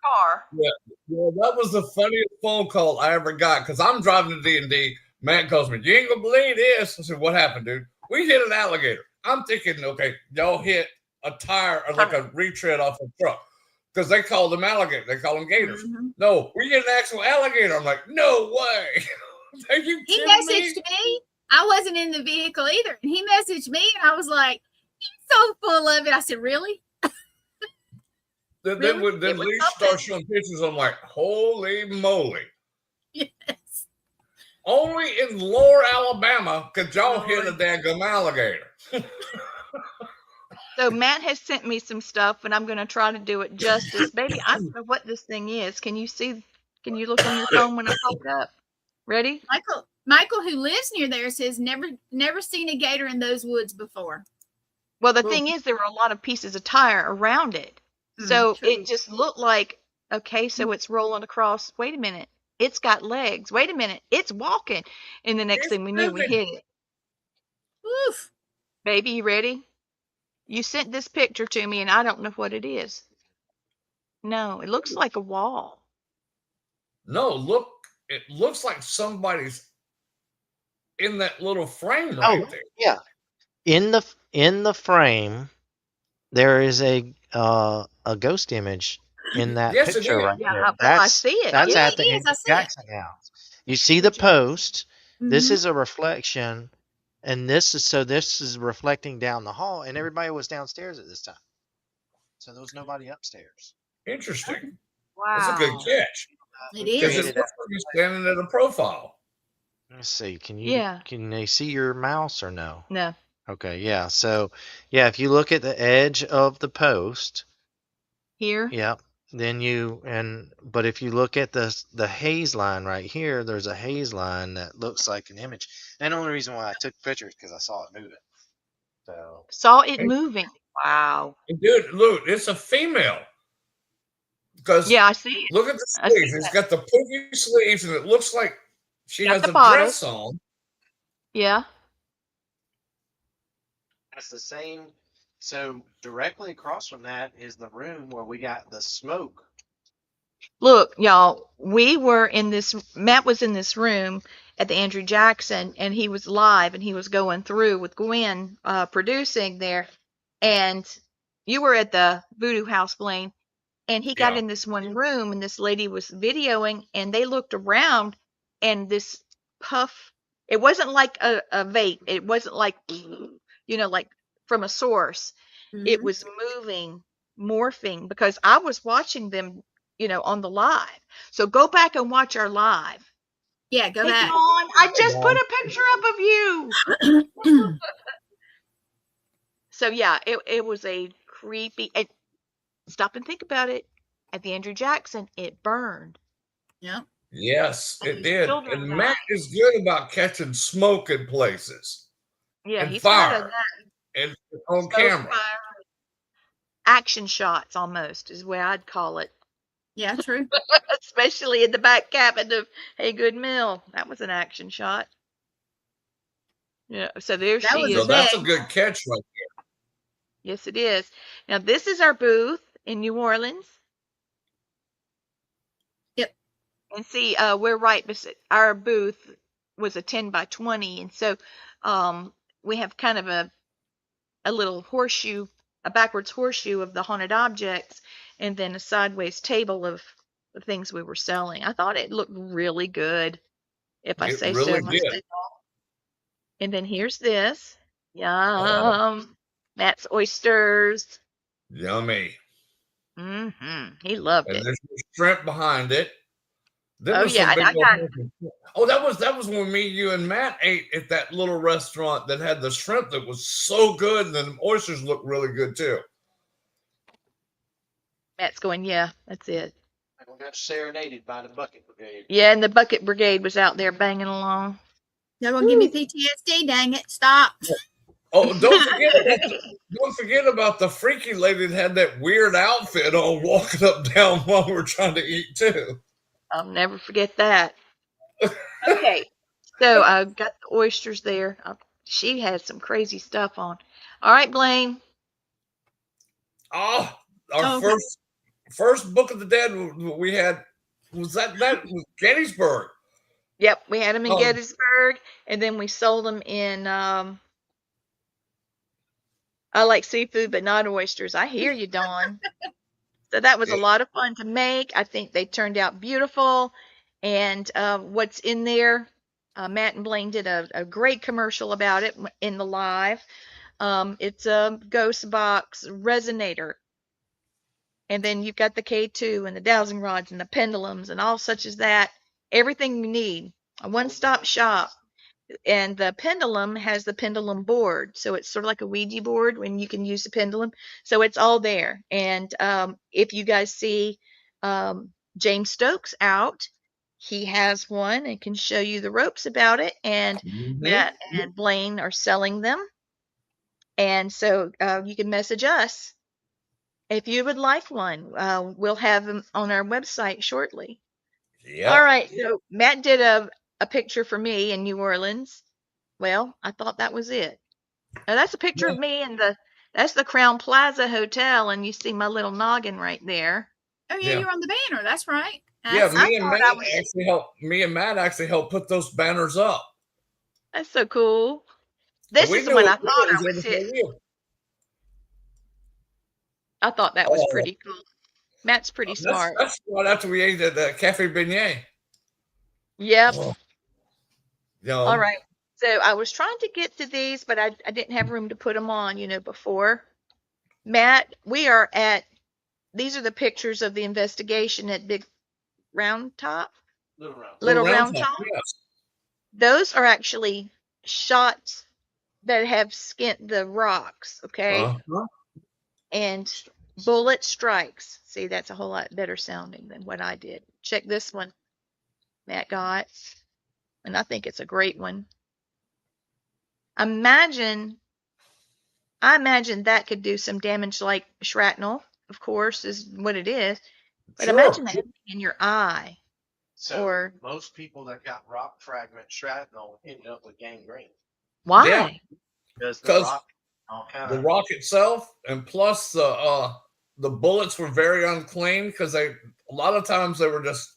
car. Yeah, that was the funniest phone call I ever got because I'm driving to D&D. Matt calls me, you ain't gonna believe this. I said, what happened, dude? We hit an alligator. I'm thinking, okay, y'all hit a tire or like a retread off a truck. Because they call them alligator. They call them gators. Mm-hmm. No, we get an actual alligator. I'm like, no way. He messaged me. I wasn't in the vehicle either. And he messaged me and I was like, he's so full of it. I said, really? Then Lee starts showing pictures. I'm like, holy moly. Yes. Only in Lower Alabama could y'all hit a daggum alligator. So Matt has sent me some stuff, and I'm going to try to do it justice. Baby, I don't know what this thing is. Can you see? Can you look on your phone when I pop it up? Ready? Michael, who lives near there, says never seen a gator in those woods before. Well, the thing is, there were a lot of pieces of tire around it. So it just looked like, okay, so it's rolling across. Wait a minute. It's got legs. Wait a minute. It's walking. And the next thing we knew, we hit it. Oof. Baby, you ready? You sent this picture to me, and I don't know what it is. No, it looks like a wall. No, it looks like somebody's in that little frame right there. Yeah. In the frame, there is a ghost image in that picture right there. I see it. That's at the Jackson house. You see the post. Mm-hmm. This is a reflection. And this is reflecting down the hall, and everybody was downstairs at this time. So there was nobody upstairs. Interesting. Wow. That's a good catch. It is. Because it looks like you're standing at a profile. Let's see. Can they see your mouse or no? No. Okay, yeah. So, yeah, if you look at the edge of the post. Here? Yep. But if you look at the haze line right here, there's a haze line that looks like an image. And the only reason why I took pictures because I saw it moving. So Saw it Hey, moving. Wow. dude, look, it's a female. Because Yeah, I see it. look at the I see sleeves. It's that. got the poofy sleeves, and it looks like she Got has the a bodice. dress on. Yeah. that's the same. So directly across from that is the room where we got the smoke. Look, y'all, Matt was in this room at the Andrew Jackson, and he was live, and he was going through with Gwen producing there. And you were at the Voodoo House, Blaine, and he got Yeah. in this one room, and this lady was videoing, and they looked around, and this puff, it wasn't like a vape. It wasn't like, like from a source. It Mhm. was moving, morphing, because I was watching them, on the live. So go back and watch our live. Yeah, go Hey, back. Dawn, I just Dawn. put a picture up of you. So yeah, it was a creepy. Stop and think about it. At the Andrew Jackson, it burned. Yep. Yes, And it these did. children And died. Matt is good about catching smoke in places Yeah, and he's good at fire that. and on Smoke, camera. fire, action shots almost is where I'd call it. Yeah, true. Especially in the back cabin of Hey Good Mill. That was an action shot. Yeah, so there That was she a So is. that's a big. good catch right Yes, it is. Now this is our booth in New Orleans. Yep. And see, we're right beside our booth was a 10 by 20, and so we have kind of a little horseshoe, a backwards horseshoe of the haunted objects, and then a sideways table of the things we were selling. I thought it looked really good, if I there. It say so really did. myself. And then here's this. Oh, Yum. Matt's oysters. yummy. He loved And it. there's the shrimp behind it. There Oh was yeah, some and big I old got hunking. Oh, that was when me, you, and Matt ate at that little restaurant that had the shrimp that was so good, and the oysters looked really good too. Matt's going, yeah, that's it. We got serenaded by the bucket brigade. Yeah, and the bucket brigade was out there banging along. Y'all gonna give me PTSD, dang it. Stop. Oh, don't forget about the freaky lady that had that weird outfit on walking up down while we were trying to eat too. I'll never forget that. Okay, so I got the oysters there. She had some crazy stuff on. All right, Blaine. Oh, our Okay. first Book of the Dead we had was that was Gettysburg. Yep, we had them in Oh. Gettysburg, and then we sold them in. I like seafood, but not oysters. I hear you, Dawn. So that was a lot of fun to make. I think they turned out beautiful. And what's in there, Matt and Blaine did a great commercial about it in the live. It's a ghost box resonator. And then you've got the K2 and the dowsing rods and the pendulums and all such as that. Everything you need. A one-stop shop. And the pendulum has the pendulum board. So it's sort of like a Ouija board when you can use the pendulum. So it's all there. And if you guys see James Stokes out, he has one and can show you the ropes about it. And Matt and Blaine are selling them. And so you can message us if you would like one. We'll have them on our website shortly. Yeah. All right. So Matt did a picture for me in New Orleans. Well, I thought that was it. Now that's a picture of me in that's the Crown Plaza Hotel, and you see my little noggin right there. Oh yeah, you're on the banner. That's right. Yeah, me and Matt actually helped put those banners up. That's so cool. This is the one I thought I was hitting. I thought that was pretty cool. Matt's pretty smart. That's right after we ate at the Cafe Beignet. Yep. Yeah. All right. So I was trying to get to these, but I didn't have room to put them on, before. Matt, these are the pictures of the investigation at Big Round Top. Little Round Top. Yes. Those are actually shots that have skinned the rocks, okay? Uh-huh. And Bullet strikes. See, that's a whole lot better sounding than what I did. Check this one Matt got. And I think it's a great one. I imagine that could do some damage like shrapnel, of course, is what it is. But Sure. imagine that in your eye. So Or most people that got rock fragment shrapnel ended up with gangrene why? Yeah. because the 'Cause rock all kind The of rock itself, and plus the bullets were very unclean because a lot of times they were just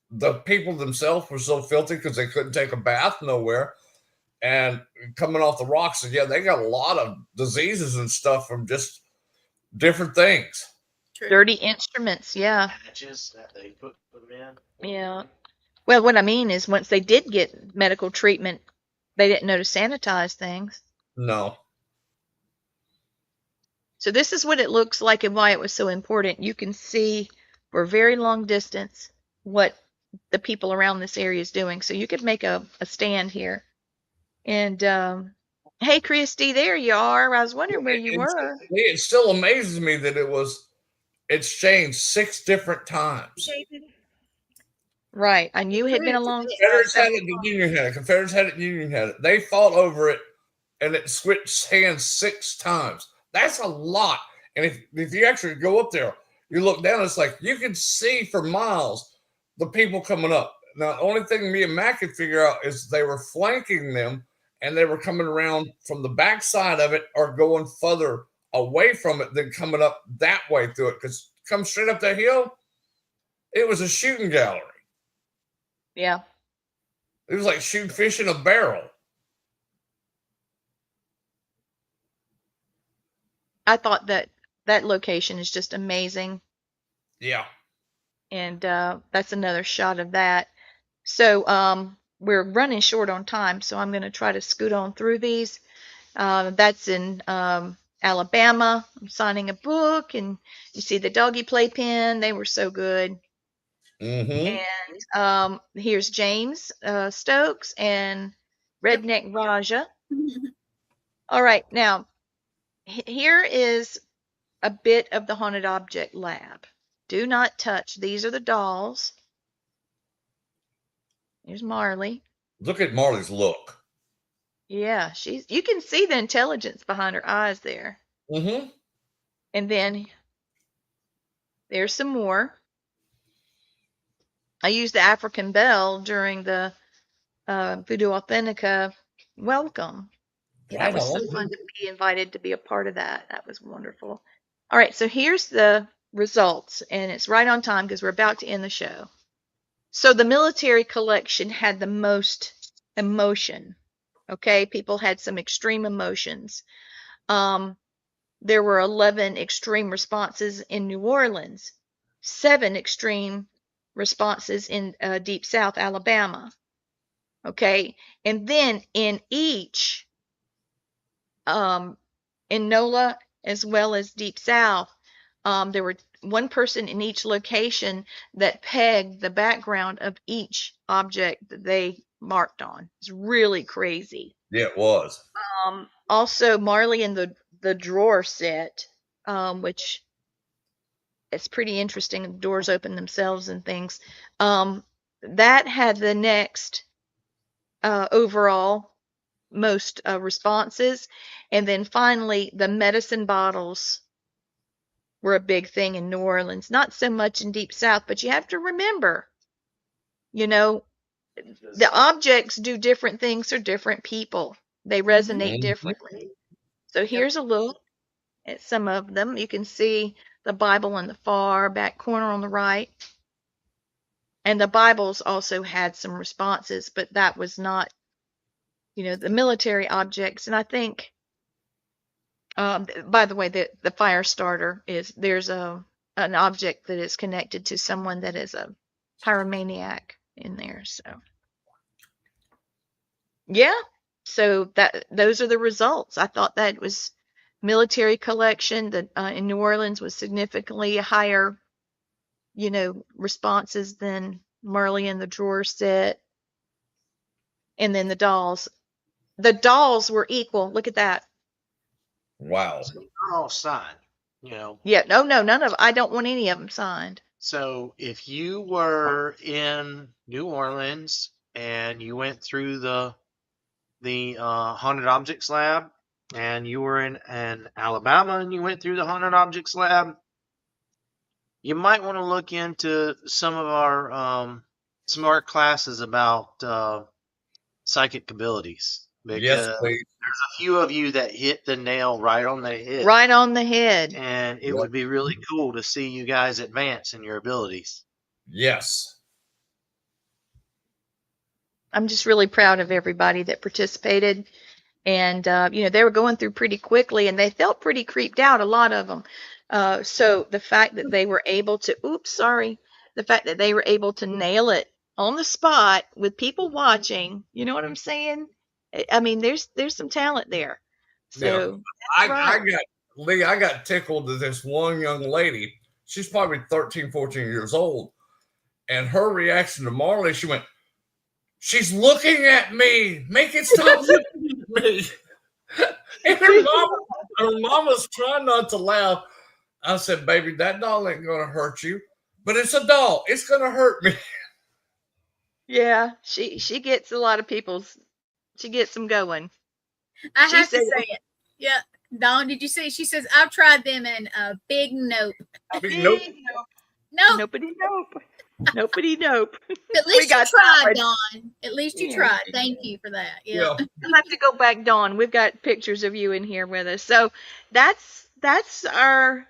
the people themselves were so filthy because they couldn't take a bath nowhere, and coming off the rocks, and yeah, they got a lot of diseases and stuff from just different things. True. Dirty instruments, yeah. patches that they put them in. Yeah. Well, what I mean is once they did get medical treatment, they didn't know to sanitize things. No, So this is what it looks like and why it was so important. You can see for a very long distance what the people around this area is doing. So you could make a stand here. And hey, Christy, there you are. I was wondering where you were. It still amazes me that it's changed 6 different times. Right. I knew it had been a long Confederates had it, the Union had it. Confederates had it, Union had it. They fought over it, and it switched hands 6 times. That's a lot. And if you actually go up there, you look down, it's like you can see for miles the people coming up. Now, the only thing me and Matt could figure out is they were flanking them, and they were coming around from the back side of it or going further away from it than coming up that way through it. Because come straight up that hill, it was a shooting gallery. Yeah. It was like shooting fish in a barrel. I thought that location is just amazing. Yeah. And that's another shot of that. So we're running short on time, so I'm going to try to scoot on through these. That's in Alabama. I'm signing a book, and you see the doggy playpen. They were so good. Mm-hmm. And here's James Stokes and Redneck Raja. All right, now here is a bit of the haunted object lab. Do not touch. These are the dolls. Here's Marley. Look at Marley's look. Yeah, you can see the intelligence behind her eyes there. Mm-hmm. And then there's some more. I used the African bell during the Voodoo Authentica welcome. That was so fun to be invited to be a part of that. That was wonderful. All right, so here's the results, and it's right on time because we're about to end the show. So the military collection had the most emotion. Okay, people had some extreme emotions. There were 11 extreme responses in New Orleans, 7 extreme responses in Deep South Alabama. Okay, and then in each, in NOLA as well as Deep South, there were one person in each location that pegged the background of each object that they marked on. It's really crazy. Yeah, it was. Also, Marley and the drawer set, which is pretty interesting. The doors open themselves and things. That had the next overall most responses. And then finally, the medicine bottles were a big thing in New Orleans. Not so much in Deep South, but you have to remember, the objects do different things for different people. They resonate differently. So here's a look at some of them. You can see the Bible in the far back corner on the right. And the Bibles also had some responses, but that was not, the military objects. And I think, by the way, the fire starter there's an object that is connected to someone that is a pyromaniac in there. So, yeah. So those are the results. I thought that was military collection that in New Orleans was significantly higher, responses than Marley and the drawer set. And then the dolls. The dolls were equal. Look at that. Wow. So they're all signed. You know. Yeah, no, none of. I don't want any of them signed. So if you were in New Orleans and you went through the haunted objects lab, and you were in Alabama and you went through the haunted objects lab, you might want to look into some of our classes about psychic abilities, because Yes, please. there's a few of you that hit the nail right on the head. Right on the head. And it Yep. would be really cool to see you guys advance in your abilities. Yes. I'm just really proud of everybody that participated. And, they were going through pretty quickly and they felt pretty creeped out, a lot of them. So the fact that they were able to, the fact that they were able to nail it on the spot with people watching, you know what I'm saying? I mean, there's some talent there. So I got tickled to this one young lady. She's probably 13, 14 years old. And her reaction to Marley, she went, "She's looking at me. Make it stop looking at me." And her mama's trying not to laugh. I said, "Baby, that doll ain't going to hurt you. But it's a doll. It's going to hurt me." yeah, she gets a lot of people's, she gets them going. I She have to said- say it. Yeah. Dawn, did you say? She says, "I've tried them in a big nope." Nope. No, Nobody nope. Nobody nope. at least you got tried, started. Dawn. At least you Yeah. tried. Thank you for that. Yeah. You'll have to go back, Dawn. We've got pictures of you in here with us. So that's our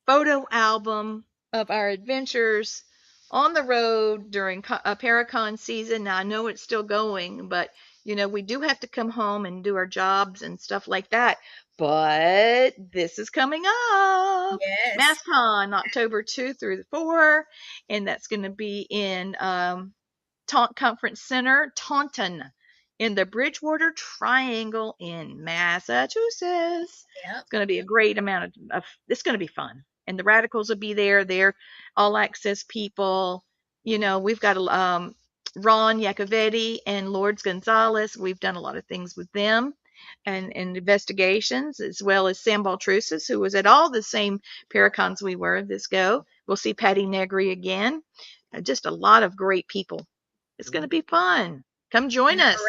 photo album of our adventures on the road during ParaCon season. Now, I know it's still going, but we do have to come home and do our jobs and stuff like that. But this is coming up. Yes. MassCon, October 2 through 4, and that's going to be in Conference Center, Taunton, in the Bridgewater Triangle in Massachusetts. Yep. It's going to be a great amount of it's going to be fun. And the Radicals will be there. They're all access people. We've got Ron Iacovetti and Lourdes Gonzalez. We've done a lot of things with them and investigations, as well as Sam Baltrusis, who was at all the same Paracons we were this go. We'll see Patty Negri again. Just a lot of great people. It's going to be fun. Come join us.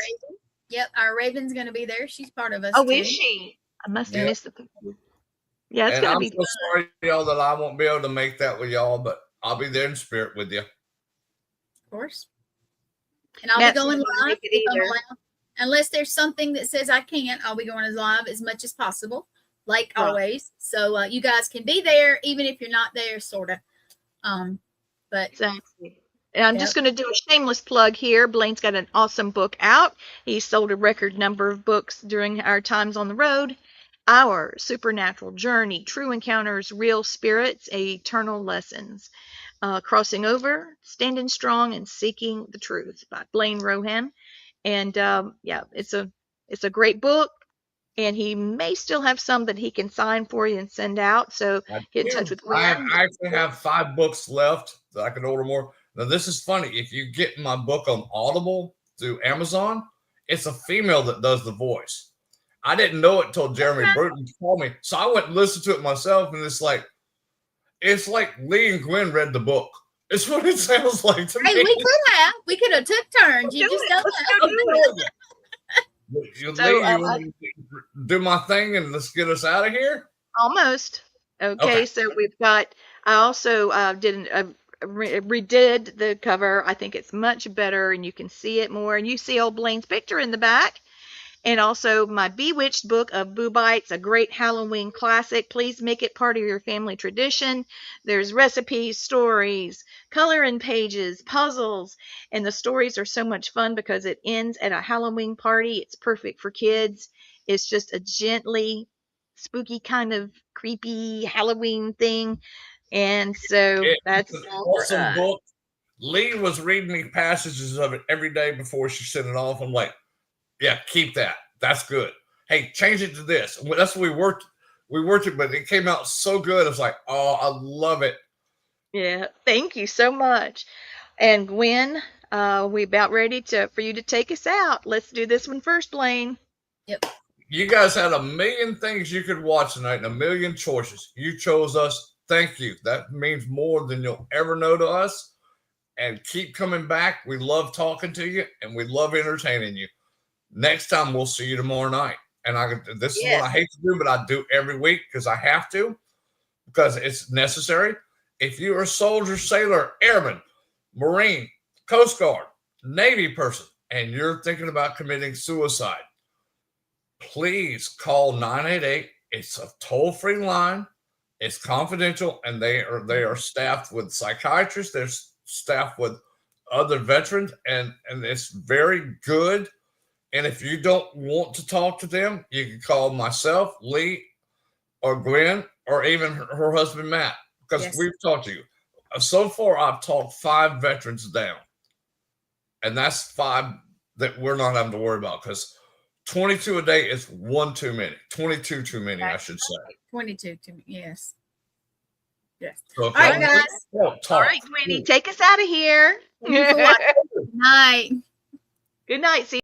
Yep, our Raven's going to be there. She's part of us. Oh, too. is she? I must have Yep. missed the picture. Yeah, it's And going to I'm be so sorry, y'all, that I won't be able to make that with y'all, but I'll be there in spirit with you. Of course. And I'll Matt's be going not gonna live make it if I'm either. allowed. Unless there's something that says I can't, I'll be going as live as much as possible, like Right. always. So you guys can be there, even if you're not there, sort of. But Exactly. And I'm just going to do a shameless plug here. Blaine's got an awesome book out. He sold a record number of books during our times on the road. Our Supernatural Journey, True Encounters, Real Spirits, Eternal Lessons. Crossing Over, Standing Strong, and Seeking the Truth by Blaine Rohan. And it's a great book. And he may still have some that he can sign for you and send out. So get in touch with I Gwen. actually have 5 books left that I can order more. Now, this is funny. If you get my book on Audible through Amazon, it's a female that does the voice. I didn't know it until Jeremy Bruton told me. So I went and listened to it myself, and it's like Lee and Gwen read the book. It's what it sounds like to hey, me. we could have took turns. You just don't know. You So, want to do my thing and let's get us out of here? Almost. Okay, Okay. so we've got, I also redid the cover. I think it's much better and you can see it more. And you see old Blaine's picture in the back. And also my Bewitched book of Boo Bites, a great Halloween classic. Please make it part of your family tradition. There's recipes, stories, coloring pages, puzzles, and the stories are so much fun because it ends at a Halloween party. It's perfect for kids. It's just a gently spooky kind of creepy Halloween thing. And so that's It's an all for awesome us. book. Lee was reading me passages of it every day before she sent it off. I'm like, yeah, keep that. That's good. Hey, change it to this. That's what we worked it, but it came out so good. It's like, oh, I love it. Yeah, thank you so much. And Gwen, we about ready for you to take us out. Let's do this one first, Blaine. Yep. you guys had a million things you could watch tonight and a million choices. You chose us. Thank you. That means more than you'll ever know to us. And keep coming back. We love talking to you and we love entertaining you. Next time we'll see you tomorrow night. And this is what I hate to do, but I do every week because I have to, because it's necessary. If you're a soldier, sailor, airman, Marine, Coast Guard, Navy person, and you're thinking about committing suicide, please call 988. It's a toll-free line. It's confidential, and they are staffed with psychiatrists. They're staffed with other veterans, and it's very good. And if you don't want to talk to them, you can call myself, Lee, or Gwen, or even her husband, Matt, because we've talked to you. So far, I've talked 5 veterans down. And that's 5 that we're not having to worry about, because 22 a day is 1 too many. 22 too many, I should say. 22 too many. Yes. Yes. So All right, guys. All right, Gwenny, take us out of here. Good night. Good night. See